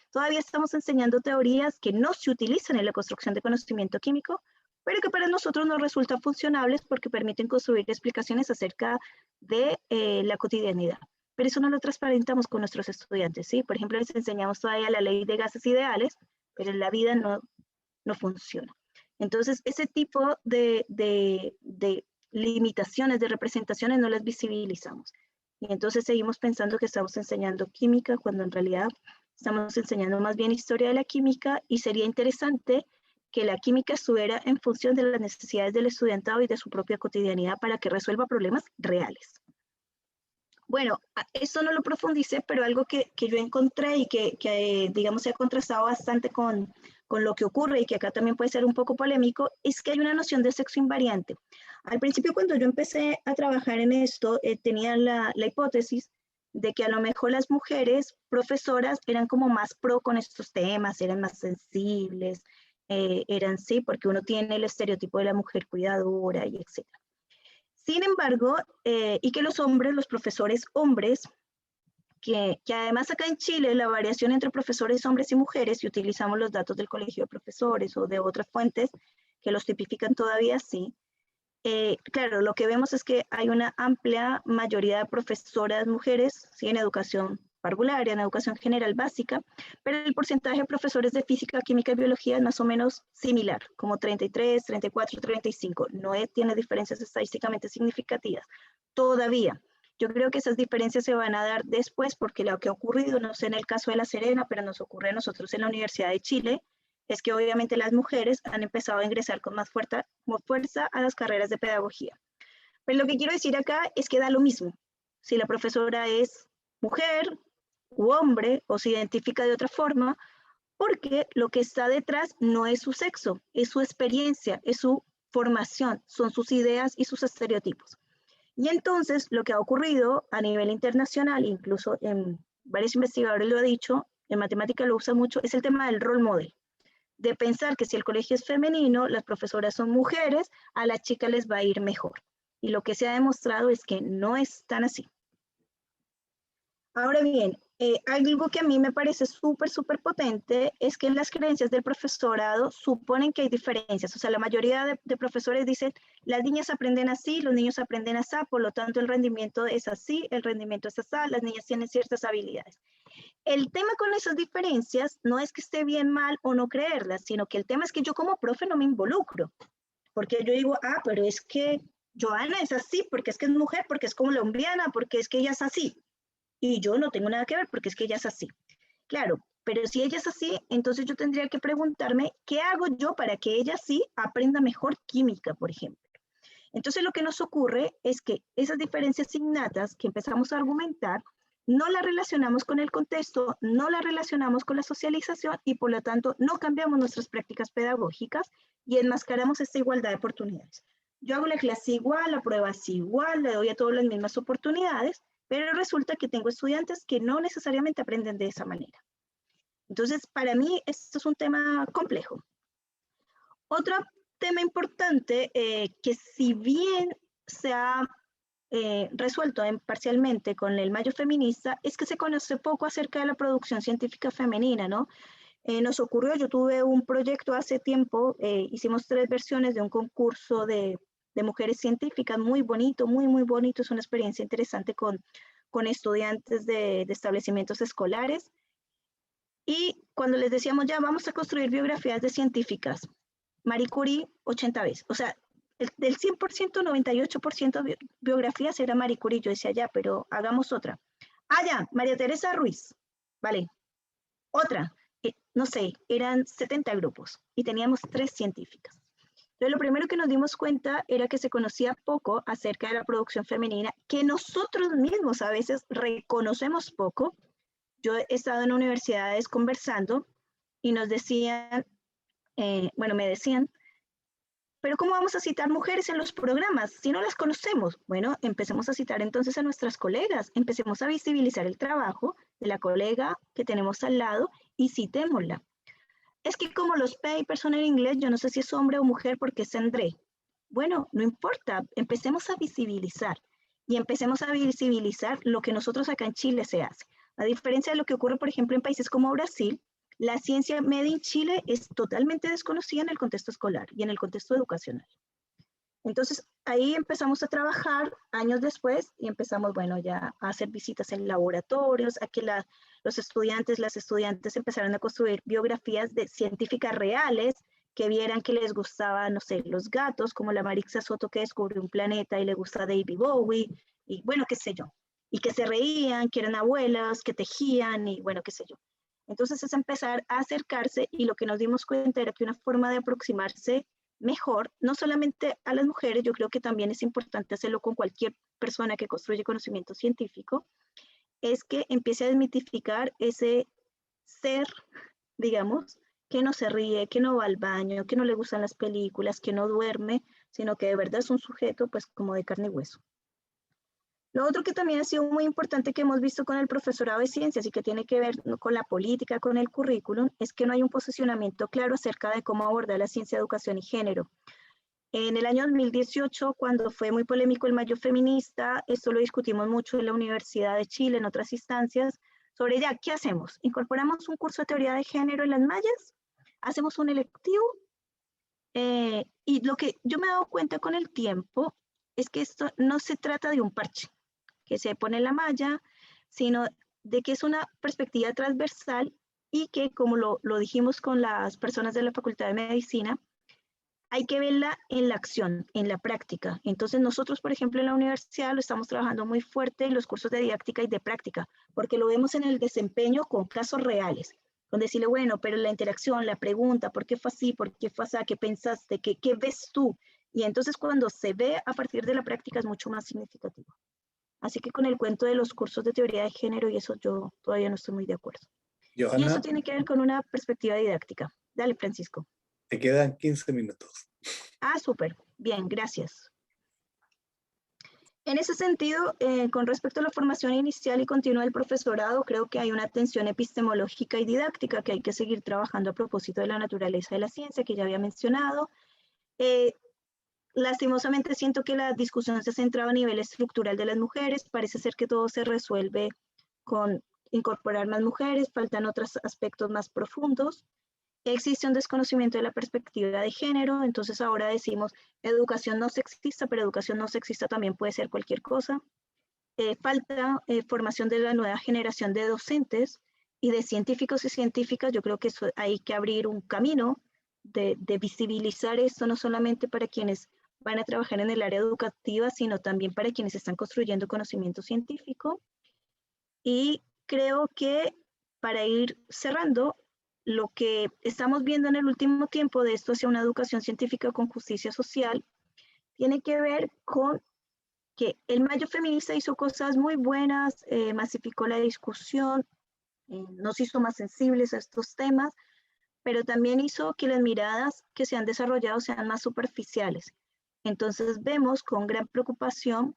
todavía estamos enseñando teorías que no se utilizan en la construcción de conocimiento químico, pero que para nosotros nos resultan funcionables porque permiten construir explicaciones acerca de la cotidianidad. Pero eso no lo transparentamos con nuestros estudiantes, ¿sí? Por ejemplo, les enseñamos todavía la ley de gases ideales, pero en la vida no funciona. Entonces, ese tipo de limitaciones, de representaciones, no las visibilizamos. Y entonces seguimos pensando que estamos enseñando química, cuando en realidad estamos enseñando más bien historia de la química, y sería interesante que la química estuviera en función de las necesidades del estudiantado y de su propia cotidianidad para que resuelva problemas reales. Bueno, esto no lo profundicé, pero algo que yo encontré y que digamos, se ha contrastado bastante con lo que ocurre y que acá también puede ser un poco polémico, es que hay una noción de sexo invariante. Al principio, cuando yo empecé a trabajar en esto, tenía la hipótesis de que a lo mejor las mujeres profesoras eran como más pro con estos temas, eran más sensibles, eran sí, porque uno tiene el estereotipo de la mujer cuidadora y etc. Sin embargo, y que los hombres, los profesores hombres, que además acá en Chile la variación entre profesores hombres y mujeres, si utilizamos los datos del Colegio de Profesores o de otras fuentes que los tipifican todavía así, claro, lo que vemos es que hay una amplia mayoría de profesoras mujeres, ¿sí? En educación parvularia, en educación general básica, pero el porcentaje de profesores de física, química y biología es más o menos similar, como 33, 34, 35. No tiene diferencias estadísticamente significativas. Todavía, yo creo que esas diferencias se van a dar después, porque lo que ha ocurrido, no sé en el caso de La Serena, pero nos ocurre a nosotros en la Universidad de Chile, es que obviamente las mujeres han empezado a ingresar con más fuerza a las carreras de pedagogía. Pero lo que quiero decir acá es que da lo mismo si la profesora es mujer u hombre o se identifica de otra forma, porque lo que está detrás no es su sexo, es su experiencia, es su formación, son sus ideas y sus estereotipos. Y entonces lo que ha ocurrido a nivel internacional, incluso en varios investigadores lo han dicho, en matemática lo usa mucho, es el tema del role model, de pensar que si el colegio es femenino, las profesoras son mujeres, a las chicas les va a ir mejor. Y lo que se ha demostrado es que no es tan así. Ahora bien, algo que a mí me parece súper potente es que en las creencias del profesorado suponen que hay diferencias. O sea, la mayoría de profesores dicen, las niñas aprenden así, los niños aprenden así, por lo tanto el rendimiento es así, el rendimiento es así, las niñas tienen ciertas habilidades. El tema con esas diferencias no es que esté bien, mal o no creerlas, sino que el tema es que yo como profe no me involucro. Porque yo digo, pero es que Joana es así, porque es que es mujer, porque es colombiana, porque es que ella es así. Y yo no tengo nada que ver porque es que ella es así. Claro, pero si ella es así, entonces yo tendría que preguntarme, ¿qué hago yo para que ella sí aprenda mejor química, por ejemplo? Entonces lo que nos ocurre es que esas diferencias innatas que empezamos a argumentar, no las relacionamos con el contexto, no las relacionamos con la socialización y por lo tanto no cambiamos nuestras prácticas pedagógicas y enmascaramos esta igualdad de oportunidades. Yo hago la clase igual, la prueba es igual, le doy a todos las mismas oportunidades, pero resulta que tengo estudiantes que no necesariamente aprenden de esa manera. Entonces, para mí, esto es un tema complejo. Otro tema importante que si bien se ha resuelto parcialmente con el Mayo Feminista, es que se conoce poco acerca de la producción científica femenina, ¿no? Nos ocurrió, yo tuve un proyecto hace tiempo, hicimos 3 versiones de un concurso de mujeres científicas, muy bonito, muy bonito, es una experiencia interesante con estudiantes de establecimientos escolares. Y cuando les decíamos, ya vamos a construir biografías de científicas, Marie Curie 80 veces, o sea, del 100%, 98% de biografías era Marie Curie. Yo decía, ya, pero hagamos otra. Ya, María Teresa Ruiz, vale, otra. No sé, eran 70 grupos y teníamos 3 científicas. Entonces, lo primero que nos dimos cuenta era que se conocía poco acerca de la producción femenina, que nosotros mismos a veces reconocemos poco. Yo he estado en universidades conversando y nos decían, me decían, pero ¿cómo vamos a citar mujeres en los programas si no las conocemos? Bueno, empecemos a citar entonces a nuestras colegas, empecemos a visibilizar el trabajo de la colega que tenemos al lado y citémosla. Es que como los papers son en inglés, yo no sé si es hombre o mujer porque es André. Bueno, no importa, empecemos a visibilizar y empecemos a visibilizar lo que nosotros acá en Chile se hace. A diferencia de lo que ocurre, por ejemplo, en países como Brasil, la ciencia made in Chile es totalmente desconocida en el contexto escolar y en el contexto educacional. Entonces, ahí empezamos a trabajar años después y empezamos, bueno, ya a hacer visitas en laboratorios, a que los estudiantes, las estudiantes empezaron a construir biografías de científicas reales que vieran que les gustaba, no sé, los gatos, como la Marixa Soto que descubrió un planeta y le gusta David Bowie, y bueno, qué sé yo. Y que se reían, que eran abuelas, que tejían y bueno, qué sé yo. Entonces es empezar a acercarse y lo que nos dimos cuenta era que una forma de aproximarse mejor, no solamente a las mujeres, yo creo que también es importante hacerlo con cualquier persona que construye conocimiento científico, es que empiece a desmitificar ese ser, digamos, que no se ríe, que no va al baño, que no le gustan las películas, que no duerme, sino que de verdad es un sujeto pues como de carne y hueso. Lo otro que también ha sido muy importante que hemos visto con el profesorado de ciencias y que tiene que ver con la política, con el currículum, es que no hay un posicionamiento claro acerca de cómo abordar la ciencia, educación y género. En el año 2018, cuando fue muy polémico el Mayo Feminista, esto lo discutimos mucho en la Universidad de Chile, en otras instancias, sobre ya, ¿qué hacemos? ¿Incorporamos un curso de teoría de género en las mallas? ¿Hacemos un electivo? Y lo que yo me he dado cuenta con el tiempo es que esto no se trata de un parche que se pone en la malla, sino de que es una perspectiva transversal y que, como lo dijimos con las personas de la Facultad de Medicina, hay que verla en la acción, en la práctica. Entonces nosotros, por ejemplo, en la universidad lo estamos trabajando muy fuerte en los cursos de didáctica y de práctica, porque lo vemos en el desempeño con casos reales, con decirle, bueno, pero la interacción, la pregunta, ¿por qué fue así? ¿Por qué fue así? ¿Qué pensaste? ¿Qué ves tú? Y entonces cuando se ve a partir de la práctica es mucho más significativo. Así que con el cuento de los cursos de teoría de género y eso yo todavía no estoy muy de acuerdo. Y eso Johanna, tiene que ver con una perspectiva didáctica. Dale, Francisco. te quedan 15 minutos. Ah, súper. Bien, gracias. En ese sentido, con respecto a la formación inicial y continua del profesorado, creo que hay una tensión epistemológica y didáctica que hay que seguir trabajando a propósito de la naturaleza de la ciencia, que ya había mencionado. Lastimosamente siento que la discusión se ha centrado a nivel estructural de las mujeres, parece ser que todo se resuelve con incorporar más mujeres, faltan otros aspectos más profundos. Existe un desconocimiento de la perspectiva de género, entonces ahora decimos educación no sexista, pero educación no sexista también puede ser cualquier cosa. Falta formación de la nueva generación de docentes y de científicos y científicas. Yo creo que eso, hay que abrir un camino de visibilizar esto, no solamente para quienes van a trabajar en el área educativa, sino también para quienes están construyendo conocimiento científico. Y creo que para ir cerrando, lo que estamos viendo en el último tiempo de esto hacia una educación científica con justicia social, tiene que ver con que el Mayo Feminista hizo cosas muy buenas, masificó la discusión, nos hizo más sensibles a estos temas, pero también hizo que las miradas que se han desarrollado sean más superficiales. Entonces vemos con gran preocupación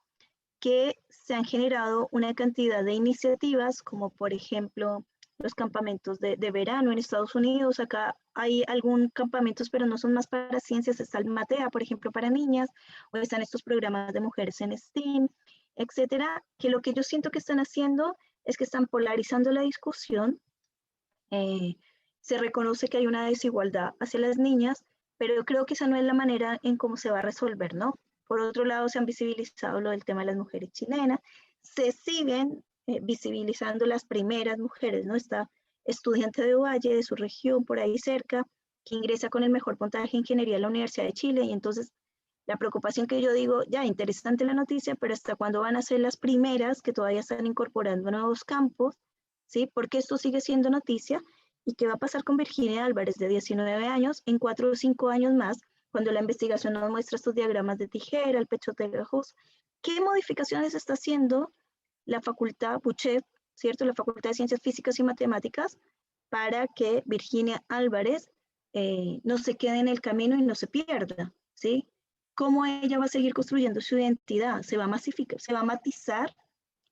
que se han generado una cantidad de iniciativas, como por ejemplo los campamentos de verano en Estados Unidos. Acá hay algunos campamentos, pero no son más para ciencias. Está el MATEA, por ejemplo, para niñas, o están estos programas de mujeres en STEAM, etcétera, que lo que yo siento que están haciendo es que están polarizando la discusión. Se reconoce que hay una desigualdad hacia las niñas, pero yo creo que esa no es la manera en cómo se va a resolver, ¿no? Por otro lado, se han visibilizado lo del tema de las mujeres chilenas, se siguen visibilizando las primeras mujeres, ¿no? Esta estudiante de Valle, de su región, por ahí cerca, que ingresa con el mejor puntaje en ingeniería en la Universidad de Chile, y entonces la preocupación que yo digo, ya, interesante la noticia, pero ¿hasta cuándo van a ser las primeras que todavía están incorporando nuevos campos? ¿Sí? Porque esto sigue siendo noticia. ¿Y qué va a pasar con Virginia Álvarez, de 19 años, en 4 o 5 años más, cuando la investigación nos muestra estos diagramas de tijera, el pecho pegajoso? ¿Qué modificaciones está haciendo la facultad Buchet, ¿cierto? La Facultad de Ciencias Físicas y Matemáticas, para que Virginia Álvarez no se quede en el camino y no se pierda, ¿sí? ¿Cómo ella va a seguir construyendo su identidad? Se va a masificar, se va a matizar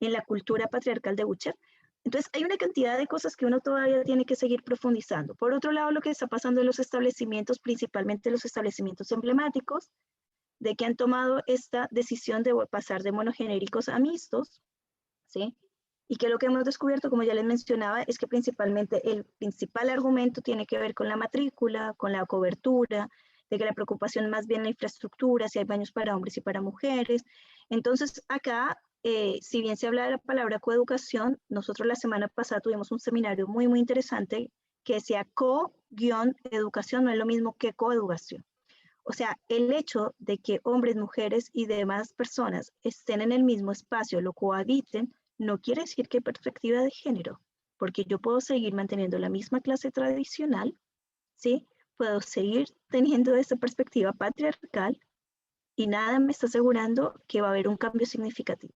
en la cultura patriarcal de Butcher. Entonces, hay una cantidad de cosas que uno todavía tiene que seguir profundizando. Por otro lado, lo que está pasando en los establecimientos, principalmente los establecimientos emblemáticos, de que han tomado esta decisión de pasar de monogenéricos a mixtos, ¿sí? Y que lo que hemos descubierto, como ya les mencionaba, es que principalmente el principal argumento tiene que ver con la matrícula, con la cobertura, de que la preocupación más bien la infraestructura, si hay baños para hombres y para mujeres. Entonces, acá, si bien se habla de la palabra coeducación, nosotros la semana pasada tuvimos un seminario muy, muy interesante que decía co-educación, no es lo mismo que coeducación. O sea, el hecho de que hombres, mujeres y demás personas estén en el mismo espacio, lo cohabiten, no quiere decir que hay perspectiva de género, porque yo puedo seguir manteniendo la misma clase tradicional, ¿sí? Puedo seguir teniendo esta perspectiva patriarcal y nada me está asegurando que va a haber un cambio significativo.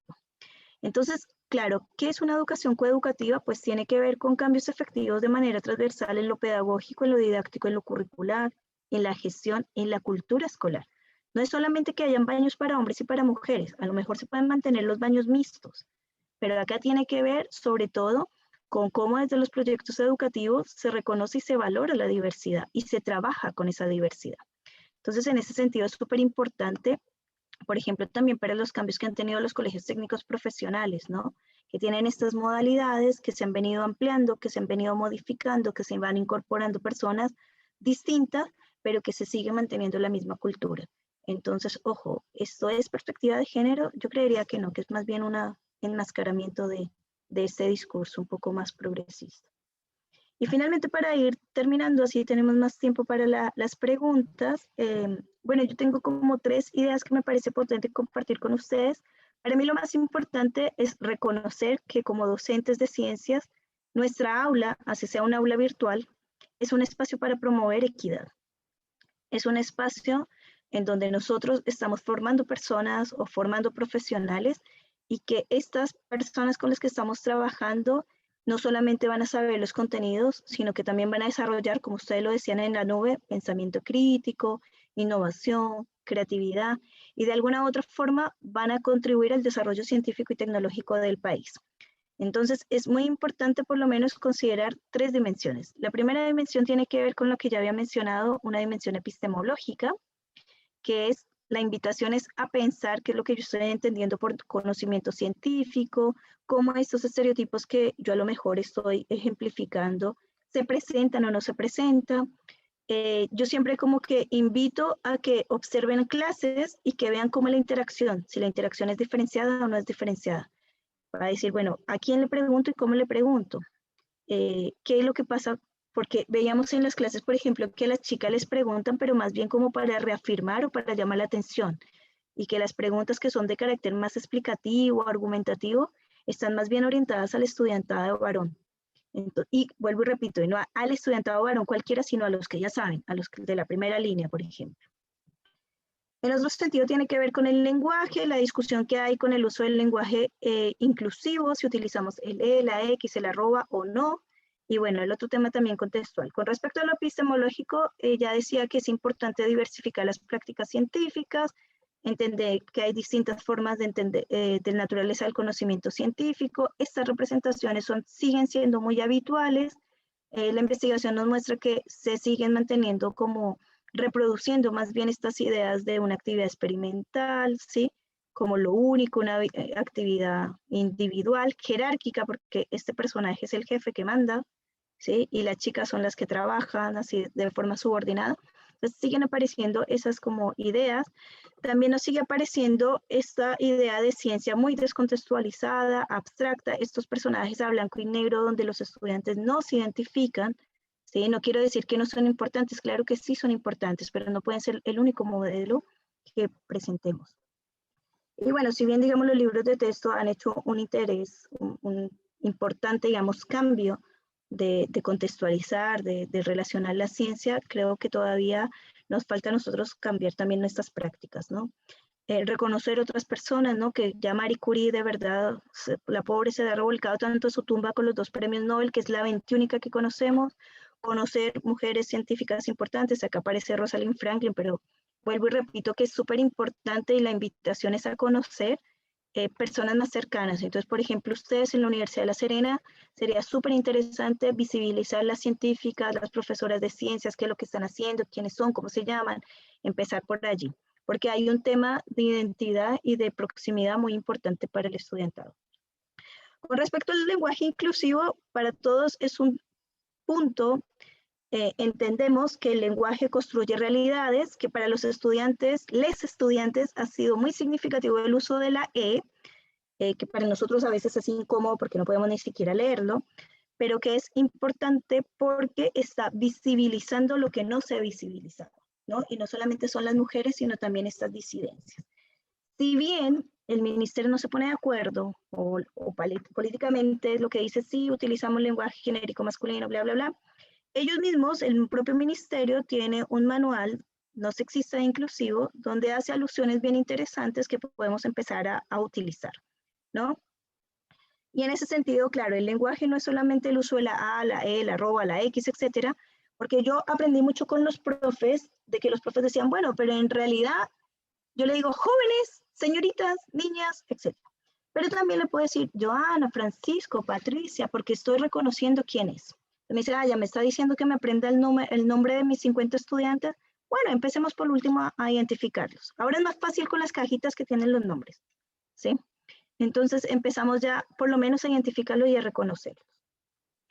Entonces, claro, ¿qué es una educación coeducativa? Pues tiene que ver con cambios efectivos de manera transversal en lo pedagógico, en lo didáctico, en lo curricular, en la gestión, en la cultura escolar. No es solamente que hayan baños para hombres y para mujeres, a lo mejor se pueden mantener los baños mixtos, pero acá tiene que ver sobre todo con cómo desde los proyectos educativos se reconoce y se valora la diversidad y se trabaja con esa diversidad. Entonces, en ese sentido es súper importante, por ejemplo, también para los cambios que han tenido los colegios técnicos profesionales, ¿no? Que tienen estas modalidades que se han venido ampliando, que se han venido modificando, que se van incorporando personas distintas, pero que se sigue manteniendo la misma cultura. Entonces, ojo, ¿esto es perspectiva de género? Yo creería que no, que es más bien un enmascaramiento de este discurso un poco más progresista. Y finalmente, para ir terminando, así tenemos más tiempo para las preguntas. Bueno, yo tengo como 3 ideas que me parece potente compartir con ustedes. Para mí lo más importante es reconocer que como docentes de ciencias, nuestra aula, así sea un aula virtual, es un espacio para promover equidad. Es un espacio en donde nosotros estamos formando personas o formando profesionales y que estas personas con las que estamos trabajando no solamente van a saber los contenidos, sino que también van a desarrollar, como ustedes lo decían en la nube, pensamiento crítico, innovación, creatividad, y de alguna u otra forma van a contribuir al desarrollo científico y tecnológico del país. Entonces, es muy importante por lo menos considerar 3 dimensiones. La primera dimensión tiene que ver con lo que ya había mencionado, una dimensión epistemológica, que es la invitación es a pensar qué es lo que yo estoy entendiendo por conocimiento científico, cómo estos estereotipos que yo a lo mejor estoy ejemplificando se presentan o no se presentan. Yo siempre como que invito a que observen clases y que vean cómo la interacción, si la interacción es diferenciada o no es diferenciada. Para decir, bueno, ¿a quién le pregunto y cómo le pregunto? ¿Qué es lo que pasa? Porque veíamos en las clases, por ejemplo, que a las chicas les preguntan, pero más bien como para reafirmar o para llamar la atención, y que las preguntas que son de carácter más explicativo, argumentativo, están más bien orientadas al estudiantado varón. Entonces, y vuelvo y repito, y no al estudiantado varón cualquiera, sino a los que ya saben, a los de la primera línea, por ejemplo. En otro sentido tiene que ver con el lenguaje, la discusión que hay con el uso del lenguaje inclusivo, si utilizamos el E, la X, el arroba o no. Y bueno, el otro tema también contextual. Con respecto a lo epistemológico, ya decía que es importante diversificar las prácticas científicas, entender que hay distintas formas de entender de naturaleza del conocimiento científico. Estas representaciones siguen siendo muy habituales. La investigación nos muestra que se siguen manteniendo como reproduciendo más bien estas ideas de una actividad experimental, ¿sí? Como lo único, una actividad individual, jerárquica, porque este personaje es el jefe que manda, ¿sí? Y las chicas son las que trabajan así de forma subordinada. Entonces siguen apareciendo esas como ideas. También nos sigue apareciendo esta idea de ciencia muy descontextualizada, abstracta, estos personajes a blanco y negro donde los estudiantes no se identifican. Sí, no quiero decir que no son importantes, claro que sí son importantes, pero no pueden ser el único modelo que presentemos. Y bueno, si bien, digamos, los libros de texto han hecho un interés, un importante, digamos, cambio de contextualizar, de relacionar la ciencia, creo que todavía nos falta a nosotros cambiar también nuestras prácticas, ¿no? Reconocer otras personas, ¿no? Que ya Marie Curie, de verdad, la pobre se ha revolcado tanto a su tumba con los 2 premios Nobel, que es la 21ª que conocemos, conocer mujeres científicas importantes, acá aparece Rosalind Franklin, pero vuelvo y repito que es súper importante y la invitación es a conocer personas más cercanas. Entonces, por ejemplo, ustedes en la Universidad de La Serena, sería súper interesante visibilizar las científicas, las profesoras de ciencias, qué es lo que están haciendo, quiénes son, cómo se llaman, empezar por allí, porque hay un tema de identidad y de proximidad muy importante para el estudiantado. Con respecto al lenguaje inclusivo, para todos es un punto. Entendemos que el lenguaje construye realidades, que para los estudiantes, les estudiantes, ha sido muy significativo el uso de la que para nosotros a veces es incómodo porque no podemos ni siquiera leerlo, pero que es importante porque está visibilizando lo que no se ha visibilizado, ¿no? Y no solamente son las mujeres, sino también estas disidencias. Si bien el ministerio no se pone de acuerdo o políticamente lo que dice, sí, utilizamos lenguaje genérico masculino, bla, bla, bla, ellos mismos, el propio ministerio tiene un manual no sexista e inclusivo donde hace alusiones bien interesantes que podemos empezar a utilizar, ¿no? Y en ese sentido, claro, el lenguaje no es solamente el uso de la A, la E, la arroba, la X, etcétera, porque yo aprendí mucho con los profes, de que los profes decían, bueno, pero en realidad yo le digo jóvenes, señoritas, niñas, etcétera. Pero también le puedo decir Joana, Francisco, Patricia, porque estoy reconociendo quién es. Me dice, ya me está diciendo que me aprenda el nombre de mis 50 estudiantes. Bueno, empecemos por último a identificarlos. Ahora es más fácil con las cajitas que tienen los nombres, ¿sí? Entonces empezamos ya por lo menos a identificarlos y a reconocerlos.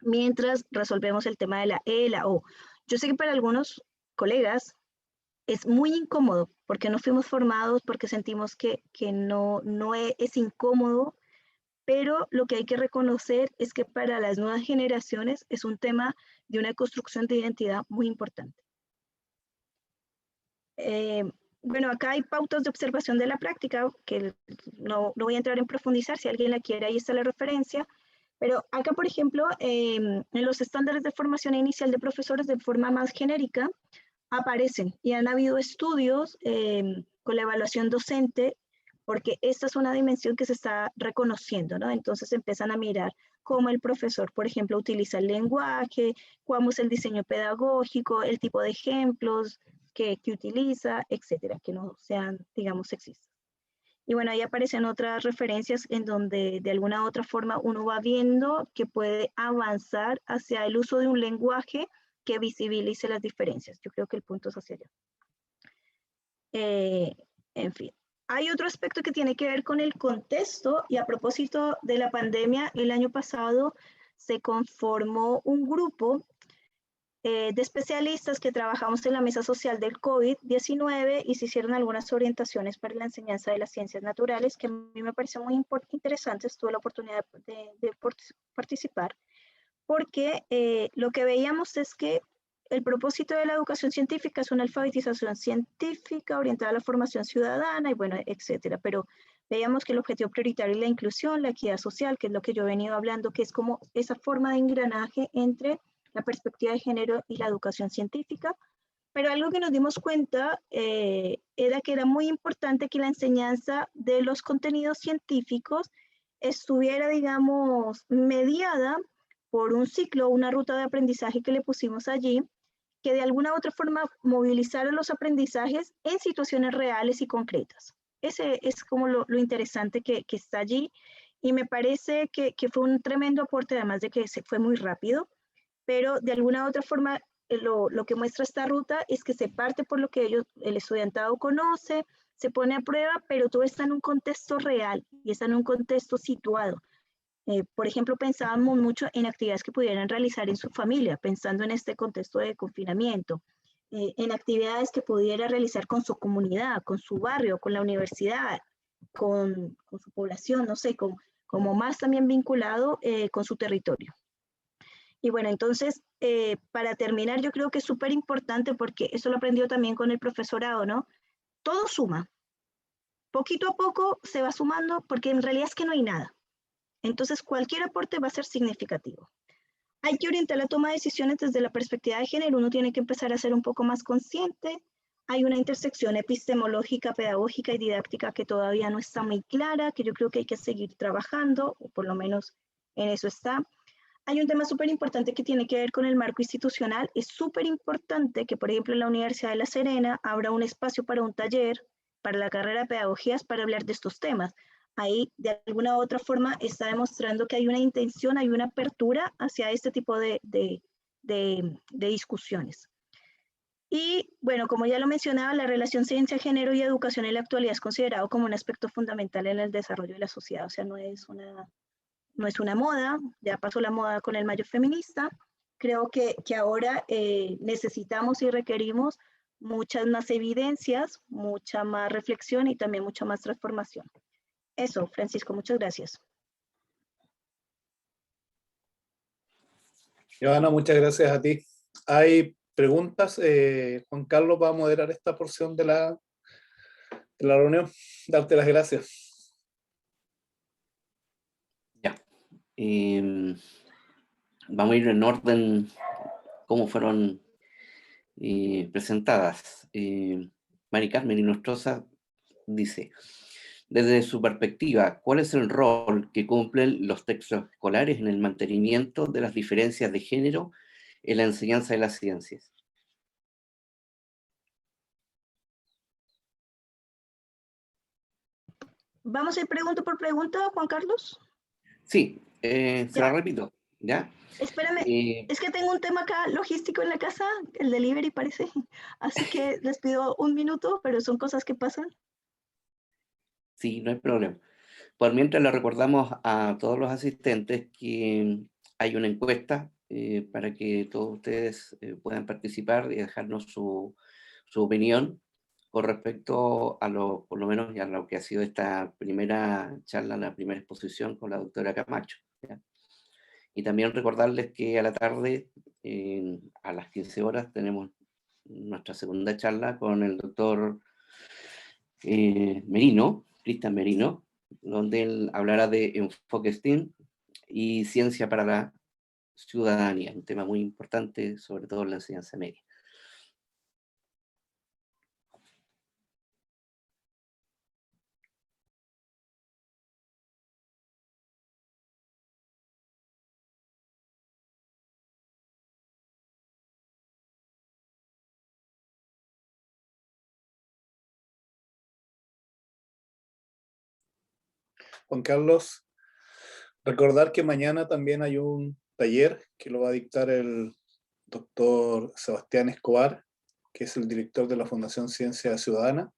Mientras resolvemos el tema de la E, la O. Yo sé que para algunos colegas es muy incómodo porque no fuimos formados, porque sentimos que no es incómodo, pero lo que hay que reconocer es que para las nuevas generaciones es un tema de una construcción de identidad muy importante. Bueno, acá hay pautas de observación de la práctica, que no voy a entrar en profundizar, si alguien la quiere, ahí está la referencia, pero acá, por ejemplo, en los estándares de formación inicial de profesores de forma más genérica, aparecen y han habido estudios con la evaluación docente, porque esta es una dimensión que se está reconociendo, ¿no? Entonces empiezan a mirar cómo el profesor, por ejemplo, utiliza el lenguaje, cómo es el diseño pedagógico, el tipo de ejemplos que utiliza, etcétera, que no sean, digamos, sexistas. Y bueno, ahí aparecen otras referencias en donde de alguna u otra forma uno va viendo que puede avanzar hacia el uso de un lenguaje que visibilice las diferencias. Yo creo que el punto es hacia allá. En fin, hay otro aspecto que tiene que ver con el contexto y a propósito de la pandemia, el año pasado se conformó un grupo de especialistas que trabajamos en la mesa social del COVID-19 y se hicieron algunas orientaciones para la enseñanza de las ciencias naturales que a mí me pareció muy interesantes. Tuve la oportunidad de participar porque lo que veíamos es que el propósito de la educación científica es una alfabetización científica orientada a la formación ciudadana y bueno, etcétera, pero veíamos que el objetivo prioritario es la inclusión, la equidad social, que es lo que yo he venido hablando, que es como esa forma de engranaje entre la perspectiva de género y la educación científica, pero algo que nos dimos cuenta era que era muy importante que la enseñanza de los contenidos científicos estuviera, digamos, mediada por un ciclo, una ruta de aprendizaje que le pusimos allí, que de alguna u otra forma movilizara los aprendizajes en situaciones reales y concretas. Ese es como lo interesante que está allí y me parece que fue un tremendo aporte, además de que se fue muy rápido, pero de alguna u otra forma lo que muestra esta ruta es que se parte por lo que el estudiantado conoce, se pone a prueba, pero todo está en un contexto real y está en un contexto situado. Por ejemplo, pensábamos mucho en actividades que pudieran realizar en su familia, pensando en este contexto de confinamiento, en actividades que pudiera realizar con su comunidad, con su barrio, con la universidad, con su población, no sé, como más también vinculado con su territorio. Y bueno, entonces, para terminar, yo creo que es súper importante porque eso lo aprendió también con el profesorado, ¿no? Todo suma. Poquito a poco se va sumando porque en realidad es que no hay nada. Entonces, cualquier aporte va a ser significativo. Hay que orientar la toma de decisiones desde la perspectiva de género. Uno tiene que empezar a ser un poco más consciente. Hay una intersección epistemológica, pedagógica y didáctica que todavía no está muy clara, que yo creo que hay que seguir trabajando, o por lo menos en eso está. hay un tema súper importante que tiene que ver con el marco institucional. Es súper importante que, por ejemplo, en la Universidad de La Serena abra un espacio para un taller, para la carrera de pedagogías, para hablar de estos temas. Ahí, de alguna u otra forma, está demostrando que hay una intención, hay una apertura hacia este tipo de discusiones. Y bueno, como ya lo mencionaba, la relación ciencia, género y educación en la actualidad es considerado como un aspecto fundamental en el desarrollo de la sociedad. O sea, no es una moda, ya pasó la moda con el mayo feminista. Creo que ahora necesitamos y requerimos muchas más evidencias, mucha más reflexión y también mucha más transformación. Eso, Francisco, muchas gracias. Joana, muchas gracias a ti. Hay preguntas. Juan Carlos va a moderar esta porción de la reunión. Darte las gracias. Ya. Vamos a ir en orden cómo fueron presentadas. Mari Carmen Inostroza dice, desde su perspectiva, ¿cuál es el rol que cumplen los textos escolares en el mantenimiento de las diferencias de género en la enseñanza de las ciencias? ¿Vamos a ir pregunta por pregunta, Juan Carlos? Sí, se la repito, ¿ya? Espérame, es que tengo un tema acá logístico en la casa, el delivery parece, así que les pido un minuto, pero son cosas que pasan. Sí, no hay problema. Por mientras le recordamos a todos los asistentes que hay una encuesta para que todos ustedes puedan participar y dejarnos su opinión con respecto a por lo menos a lo que ha sido esta primera charla, la primera exposición con la doctora Camacho, ¿ya? Y también recordarles que a la tarde, a las 15 horas, tenemos nuestra segunda charla con el doctor Merino, Cristian Merino, donde él hablará de enfoque STEAM y ciencia para la ciudadanía, un tema muy importante, sobre todo en la enseñanza media. Juan Carlos, recordar que mañana también hay un taller que lo va a dictar el doctor Sebastián Escobar, que es el director de la Fundación Ciencia Ciudadana,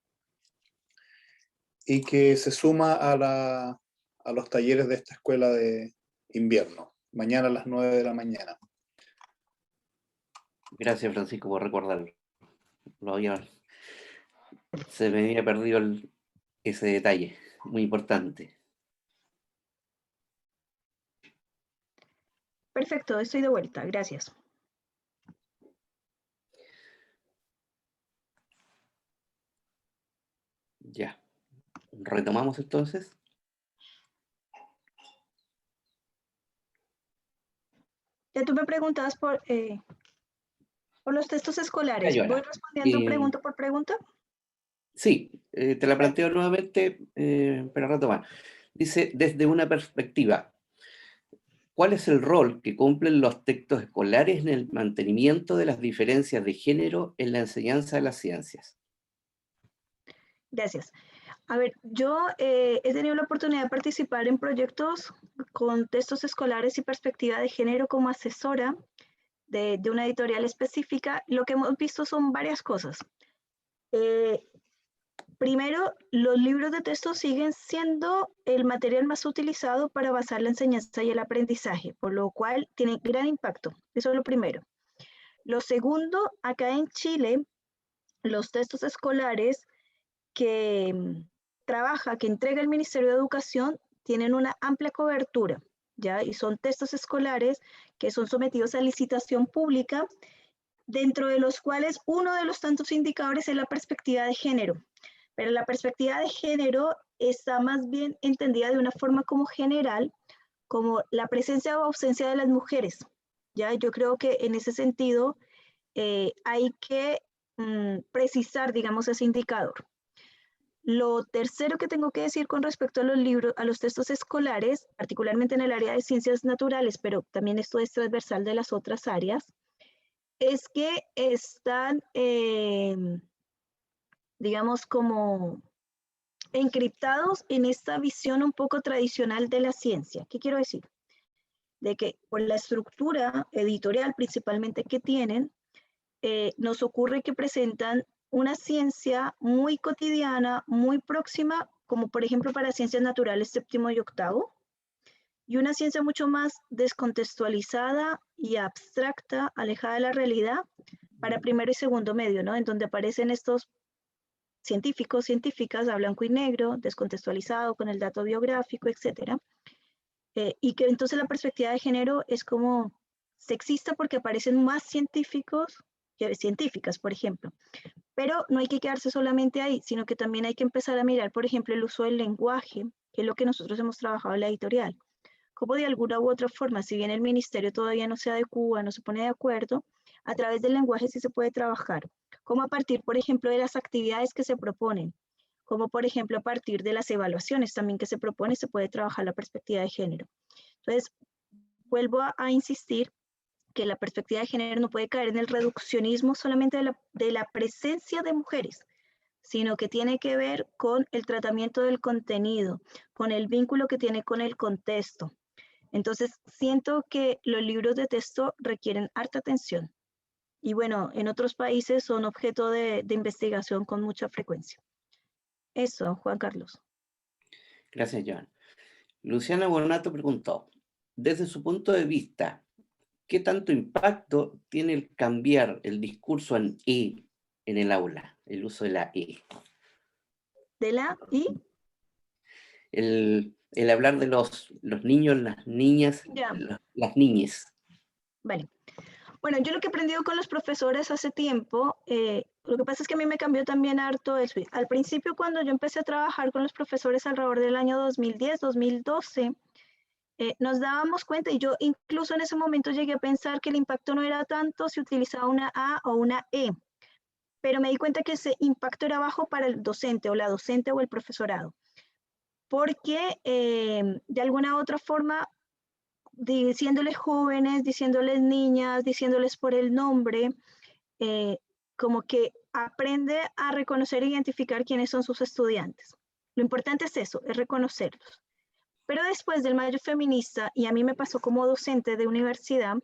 y que se suma a los talleres de esta escuela de invierno, mañana a las 9 de la mañana. Gracias, Francisco, por recordarlo. Se me había perdido ese detalle, muy importante. Perfecto, estoy de vuelta, gracias. Ya. Retomamos entonces. Ya tú me preguntabas por los textos escolares. Joana, ¿Voy respondiendo pregunta por pregunta? Sí, te la planteo nuevamente para retomar. Dice, desde una perspectiva, ¿cuál es el rol que cumplen los textos escolares en el mantenimiento de las diferencias de género en la enseñanza de las ciencias? Gracias. A ver, yo he tenido la oportunidad de participar en proyectos con textos escolares y perspectiva de género como asesora de una editorial específica. Lo que hemos visto son varias cosas. Primero, los libros de texto siguen siendo el material más utilizado para basar la enseñanza y el aprendizaje, por lo cual tiene gran impacto. Eso es lo primero. Lo segundo, acá en Chile, los textos escolares que que entrega el Ministerio de Educación, tienen una amplia cobertura, ¿ya? Y son textos escolares que son sometidos a licitación pública, dentro de los cuales uno de los tantos indicadores es la perspectiva de género. Pero la perspectiva de género está más bien entendida de una forma como general, como la presencia o ausencia de las mujeres, ¿ya? Yo creo que en ese sentido hay que precisar, digamos, ese indicador. Lo tercero que tengo que decir con respecto a los libros, a los textos escolares, particularmente en el área de ciencias naturales, pero también esto es transversal de las otras áreas, es que están, digamos, como encriptados en esta visión un poco tradicional de la ciencia. ¿Qué quiero decir? De que por la estructura editorial principalmente que tienen, nos ocurre que presentan una ciencia muy cotidiana, muy próxima, como por ejemplo para ciencias naturales séptimo y octavo, y una ciencia mucho más descontextualizada y abstracta, alejada de la realidad, para primero y segundo medio, ¿no? En donde aparecen estos científicos, científicas a blanco y negro, descontextualizado, con el dato biográfico, etcétera. Y que entonces la perspectiva de género es como sexista porque aparecen más científicos que científicas, por ejemplo. Pero no hay que quedarse solamente ahí, sino que también hay que empezar a mirar, por ejemplo, el uso del lenguaje, que es lo que nosotros hemos trabajado en la editorial. Como de alguna u otra forma, si bien el ministerio todavía no se adecua, no se pone de acuerdo, a través del lenguaje sí se puede trabajar. Como a partir, por ejemplo, de las actividades que se proponen, como por ejemplo a partir de las evaluaciones también que se propone, se puede trabajar la perspectiva de género. Entonces, vuelvo a insistir que la perspectiva de género no puede caer en el reduccionismo solamente de la presencia de mujeres, sino que tiene que ver con el tratamiento del contenido, con el vínculo que tiene con el contexto. Entonces, siento que los libros de texto requieren harta atención. Y bueno, en otros países son objeto de investigación con mucha frecuencia. Eso, Juan Carlos. Gracias, Joan. Luciana Bonato preguntó, desde su punto de vista, ¿qué tanto impacto tiene el cambiar el discurso en E en el aula, el uso de la E? ¿De la y? El hablar de los niños, las niñas, Ya. las niñes. Vale. Bueno, yo lo que he aprendido con los profesores hace tiempo, lo que pasa es que a mí me cambió también harto eso. Al principio, cuando yo empecé a trabajar con los profesores alrededor del año 2010, 2012, nos dábamos cuenta, y yo incluso en ese momento llegué a pensar que el impacto no era tanto si utilizaba una A o una E, pero me di cuenta que ese impacto era bajo para el docente o la docente o el profesorado, porque de alguna u otra forma, diciéndoles jóvenes, diciéndoles niñas, diciéndoles por el nombre, como que aprende a reconocer e identificar quiénes son sus estudiantes. Lo importante es eso, es reconocerlos. Pero después del Mayo Feminista, y a mí me pasó como docente de universidad,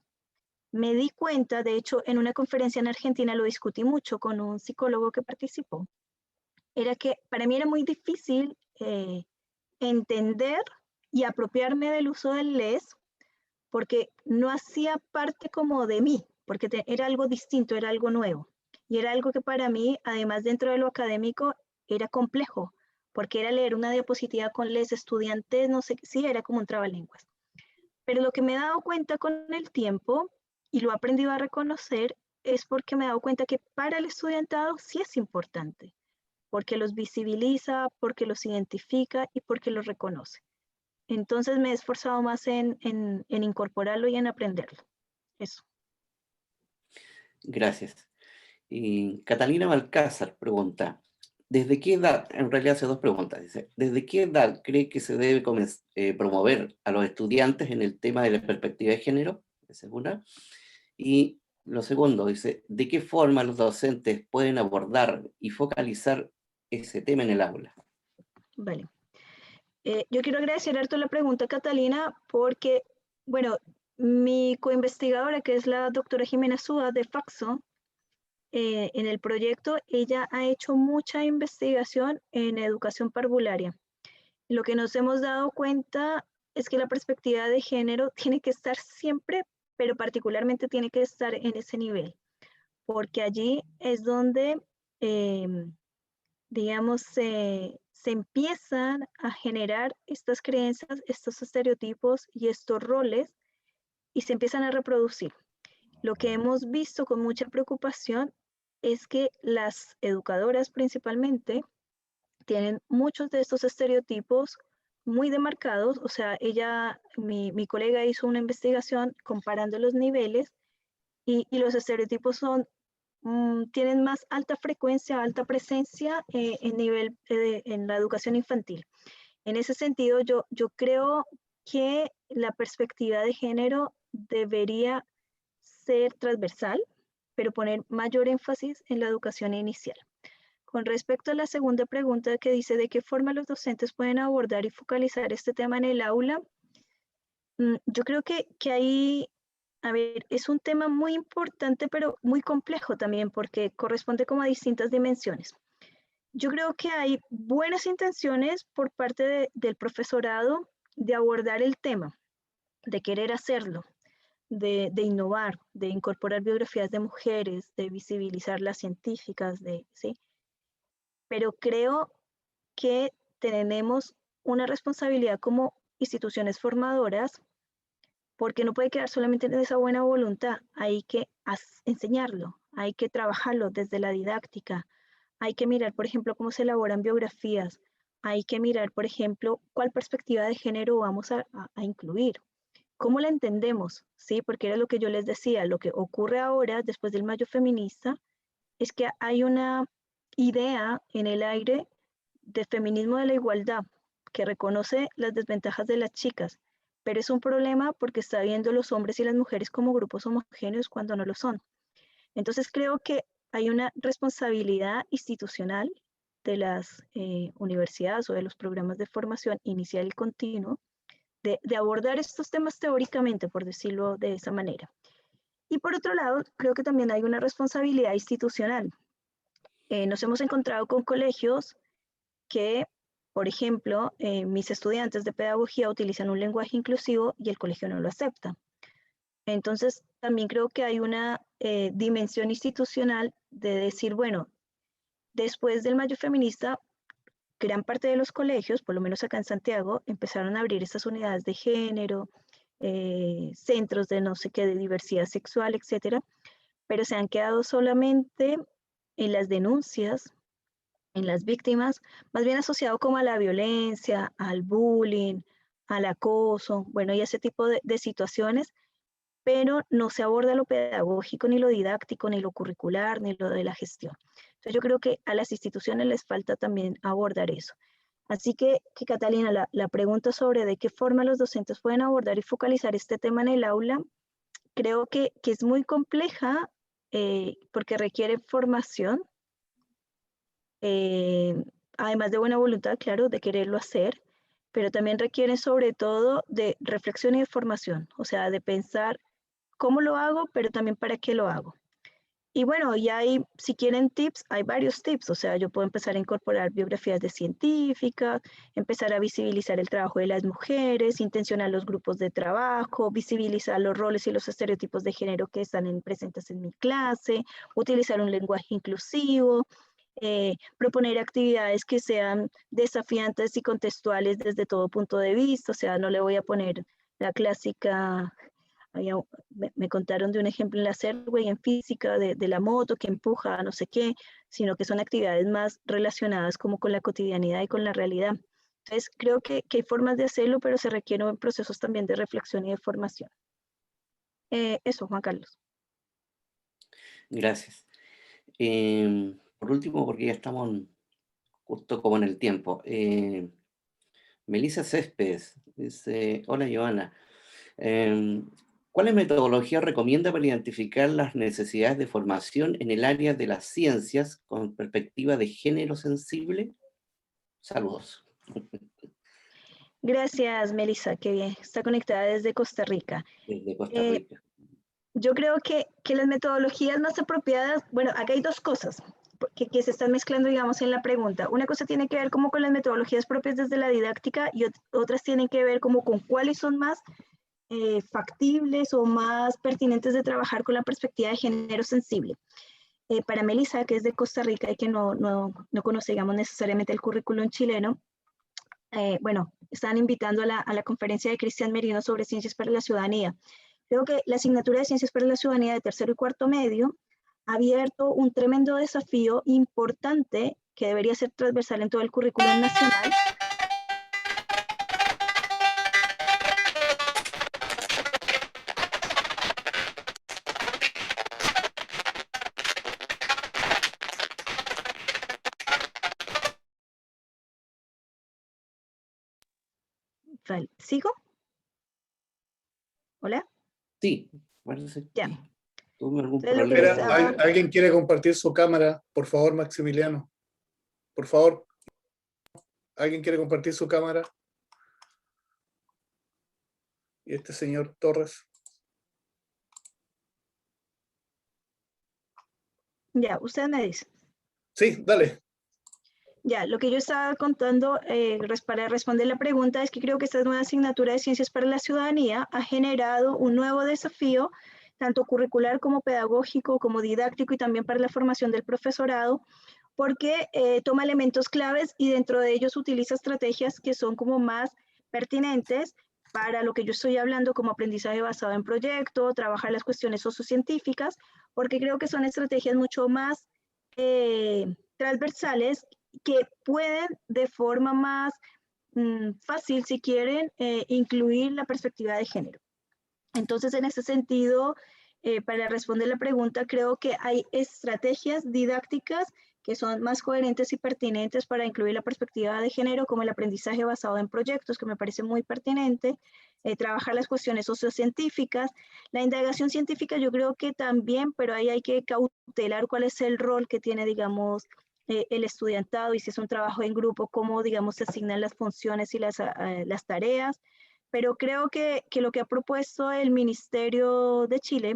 me di cuenta, de hecho, en una conferencia en Argentina lo discutí mucho con un psicólogo que participó, era que para mí era muy difícil entender y apropiarme del uso del les, porque no hacía parte como de mí, porque era algo distinto, era algo nuevo. Y era algo que para mí, además dentro de lo académico, era complejo, porque era leer una diapositiva con les estudiantes, no sé, sí, era como un trabalenguas. Pero lo que me he dado cuenta con el tiempo, y lo he aprendido a reconocer, es porque me he dado cuenta que para el estudiantado sí es importante, porque los visibiliza, porque los identifica y porque los reconoce. Entonces me he esforzado más en incorporarlo y en aprenderlo. Eso. Gracias. Y Catalina Balcázar pregunta, ¿desde qué edad, en realidad hace dos preguntas, dice, ¿desde qué edad cree que se debe promover a los estudiantes en el tema de la perspectiva de género? Esa es una. Y lo segundo, dice, ¿de qué forma los docentes pueden abordar y focalizar ese tema en el aula? Vale. Yo quiero agradecer harto la pregunta, Catalina, porque, bueno, mi coinvestigadora, que es la doctora Jimena Súa de Faxo, en el proyecto, ella ha hecho mucha investigación en educación parvularia. Lo que nos hemos dado cuenta es que la perspectiva de género tiene que estar siempre, pero particularmente tiene que estar en ese nivel, porque allí es donde, digamos, se empiezan a generar estas creencias, estos estereotipos y estos roles y se empiezan a reproducir. Lo que hemos visto con mucha preocupación es que las educadoras principalmente tienen muchos de estos estereotipos muy demarcados, o sea, mi colega hizo una investigación comparando los niveles y los estereotipos son tienen más alta frecuencia, alta presencia en la educación infantil. En ese sentido, yo creo que la perspectiva de género debería ser transversal, pero poner mayor énfasis en la educación inicial. Con respecto a la segunda pregunta que dice de qué forma los docentes pueden abordar y focalizar este tema en el aula, yo creo que ahí, a ver, es un tema muy importante, pero muy complejo también, porque corresponde como a distintas dimensiones. Yo creo que hay buenas intenciones por parte del profesorado de abordar el tema, de querer hacerlo, de innovar, de incorporar biografías de mujeres, de visibilizar las científicas, ¿sí? Pero creo que tenemos una responsabilidad como instituciones formadoras, porque no puede quedar solamente en esa buena voluntad, hay que enseñarlo, hay que trabajarlo desde la didáctica, hay que mirar, por ejemplo, cómo se elaboran biografías, hay que mirar, por ejemplo, cuál perspectiva de género vamos a incluir, cómo la entendemos, ¿sí? Porque era lo que yo les decía, lo que ocurre ahora, después del Mayo Feminista, es que hay una idea en el aire de feminismo de la igualdad, que reconoce las desventajas de las chicas, pero es un problema porque está viendo los hombres y las mujeres como grupos homogéneos cuando no lo son. Entonces creo que hay una responsabilidad institucional de las universidades o de los programas de formación inicial y continuo de abordar estos temas teóricamente, por decirlo de esa manera. Y por otro lado, creo que también hay una responsabilidad institucional. Nos hemos encontrado con colegios que, por ejemplo, mis estudiantes de pedagogía utilizan un lenguaje inclusivo y el colegio no lo acepta. Entonces, también creo que hay una dimensión institucional de decir, bueno, después del Mayo Feminista, gran parte de los colegios, por lo menos acá en Santiago, empezaron a abrir estas unidades de género, centros de no sé qué, de diversidad sexual, etcétera, pero se han quedado solamente en las denuncias, en las víctimas, más bien asociado como a la violencia, al bullying, al acoso, bueno, y ese tipo de situaciones, pero no se aborda lo pedagógico, ni lo didáctico, ni lo curricular, ni lo de la gestión. Entonces yo creo que a las instituciones les falta también abordar eso. Así que Catalina, la pregunta sobre de qué forma los docentes pueden abordar y focalizar este tema en el aula, creo que es muy compleja porque requiere formación, además de buena voluntad, claro, de quererlo hacer, pero también requiere sobre todo de reflexión y de formación, o sea, de pensar cómo lo hago, pero también para qué lo hago. Y bueno, ya hay, si quieren tips, hay varios tips, o sea, yo puedo empezar a incorporar biografías de científicas, empezar a visibilizar el trabajo de las mujeres, intencionar los grupos de trabajo, visibilizar los roles y los estereotipos de género que están presentes en mi clase, utilizar un lenguaje inclusivo, proponer actividades que sean desafiantes y contextuales desde todo punto de vista, o sea, no le voy a poner la clásica, me contaron de un ejemplo en la Serway en física de la moto que empuja a no sé qué, sino que son actividades más relacionadas como con la cotidianidad y con la realidad. Entonces, creo que hay formas de hacerlo, pero se requieren procesos también de reflexión y de formación. Eso, Juan Carlos. Gracias. Por último, porque ya estamos justo como en el tiempo. Melissa Céspedes dice, hola Joana, ¿cuáles metodologías recomienda para identificar las necesidades de formación en el área de las ciencias con perspectiva de género sensible? Saludos. Gracias, Melissa, qué bien. Está conectada desde Costa Rica. Desde Costa Rica. Yo creo que las metodologías más apropiadas, bueno, acá hay dos cosas que se están mezclando, digamos, en la pregunta. Una cosa tiene que ver como con las metodologías propias desde la didáctica y otras tienen que ver como con cuáles son más factibles o más pertinentes de trabajar con la perspectiva de género sensible. Para Melissa, que es de Costa Rica y que no conoce, digamos, necesariamente el currículum chileno, bueno, están invitando a la conferencia de Cristian Merino sobre Ciencias para la Ciudadanía. Creo que la asignatura de Ciencias para la Ciudadanía de tercero y cuarto medio ha abierto un tremendo desafío importante que debería ser transversal en todo el currículum nacional. ¿Sigo? ¿Hola? Sí, parece que Ya. tuve algún Entonces, lo que problema. les estaba- ¿Alguien quiere compartir su cámara? Por favor, Maximiliano. Por favor. ¿Alguien quiere compartir su cámara? Y este señor Torres. Ya, usted me dice. Sí, dale. Ya, lo que yo estaba contando para responder la pregunta es que creo que esta nueva asignatura de Ciencias para la Ciudadanía ha generado un nuevo desafío, tanto curricular como pedagógico, como didáctico y también para la formación del profesorado, porque toma elementos claves y dentro de ellos utiliza estrategias que son como más pertinentes para lo que yo estoy hablando como aprendizaje basado en proyecto, trabajar las cuestiones sociocientíficas, porque creo que son estrategias mucho más transversales que pueden de forma más fácil, si quieren, incluir la perspectiva de género. Entonces, en ese sentido, para responder la pregunta, creo que hay estrategias didácticas que son más coherentes y pertinentes para incluir la perspectiva de género, como el aprendizaje basado en proyectos, que me parece muy pertinente, trabajar las cuestiones sociocientíficas, la indagación científica yo creo que también, pero ahí hay que cautelar cuál es el rol que tiene, digamos, el estudiantado y si es un trabajo en grupo, cómo, digamos, se asignan las funciones y las tareas, pero creo que lo que ha propuesto el Ministerio de Chile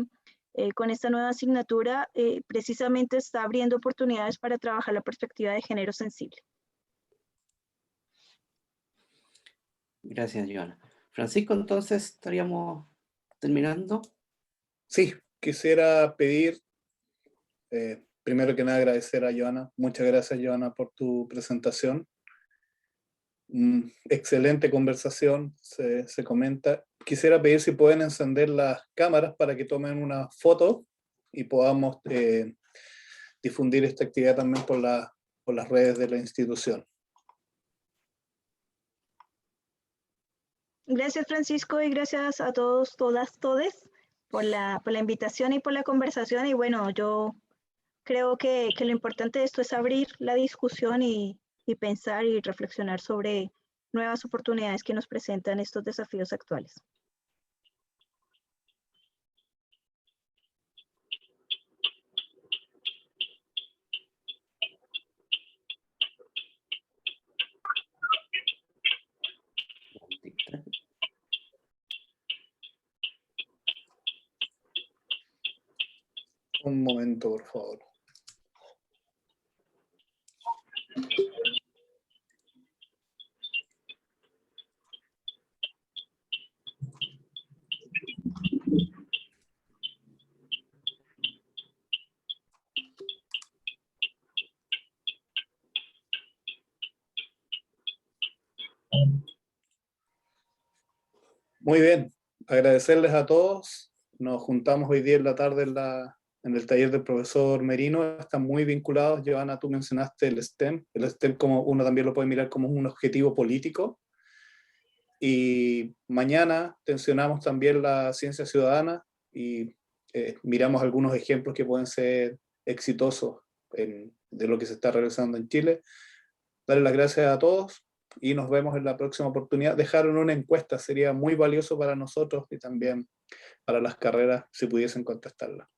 con esta nueva asignatura precisamente está abriendo oportunidades para trabajar la perspectiva de género sensible. Gracias, Joana. Francisco, entonces estaríamos terminando. Sí, quisiera pedir, primero que nada, agradecer a Joana. Muchas gracias, Joana, por tu presentación. Excelente conversación, se comenta. Quisiera pedir si pueden encender las cámaras para que tomen una foto y podamos difundir esta actividad también por las redes de la institución. Gracias, Francisco, y gracias a todos, todas, todes por la invitación y por la conversación. Y bueno, yo creo que lo importante de esto es abrir la discusión y pensar y reflexionar sobre nuevas oportunidades que nos presentan estos desafíos actuales. Un momento, por favor. Muy bien, agradecerles a todos. Nos juntamos hoy día en la tarde en el taller del profesor Merino. Están muy vinculados. Joana, tú mencionaste el STEM. El STEM, como uno también lo puede mirar como un objetivo político. Y mañana tensionamos también la ciencia ciudadana y miramos algunos ejemplos que pueden ser exitosos de lo que se está realizando en Chile. Darle las gracias a todos y nos vemos en la próxima oportunidad. Dejaron una encuesta, sería muy valioso para nosotros y también para las carreras si pudiesen contestarla.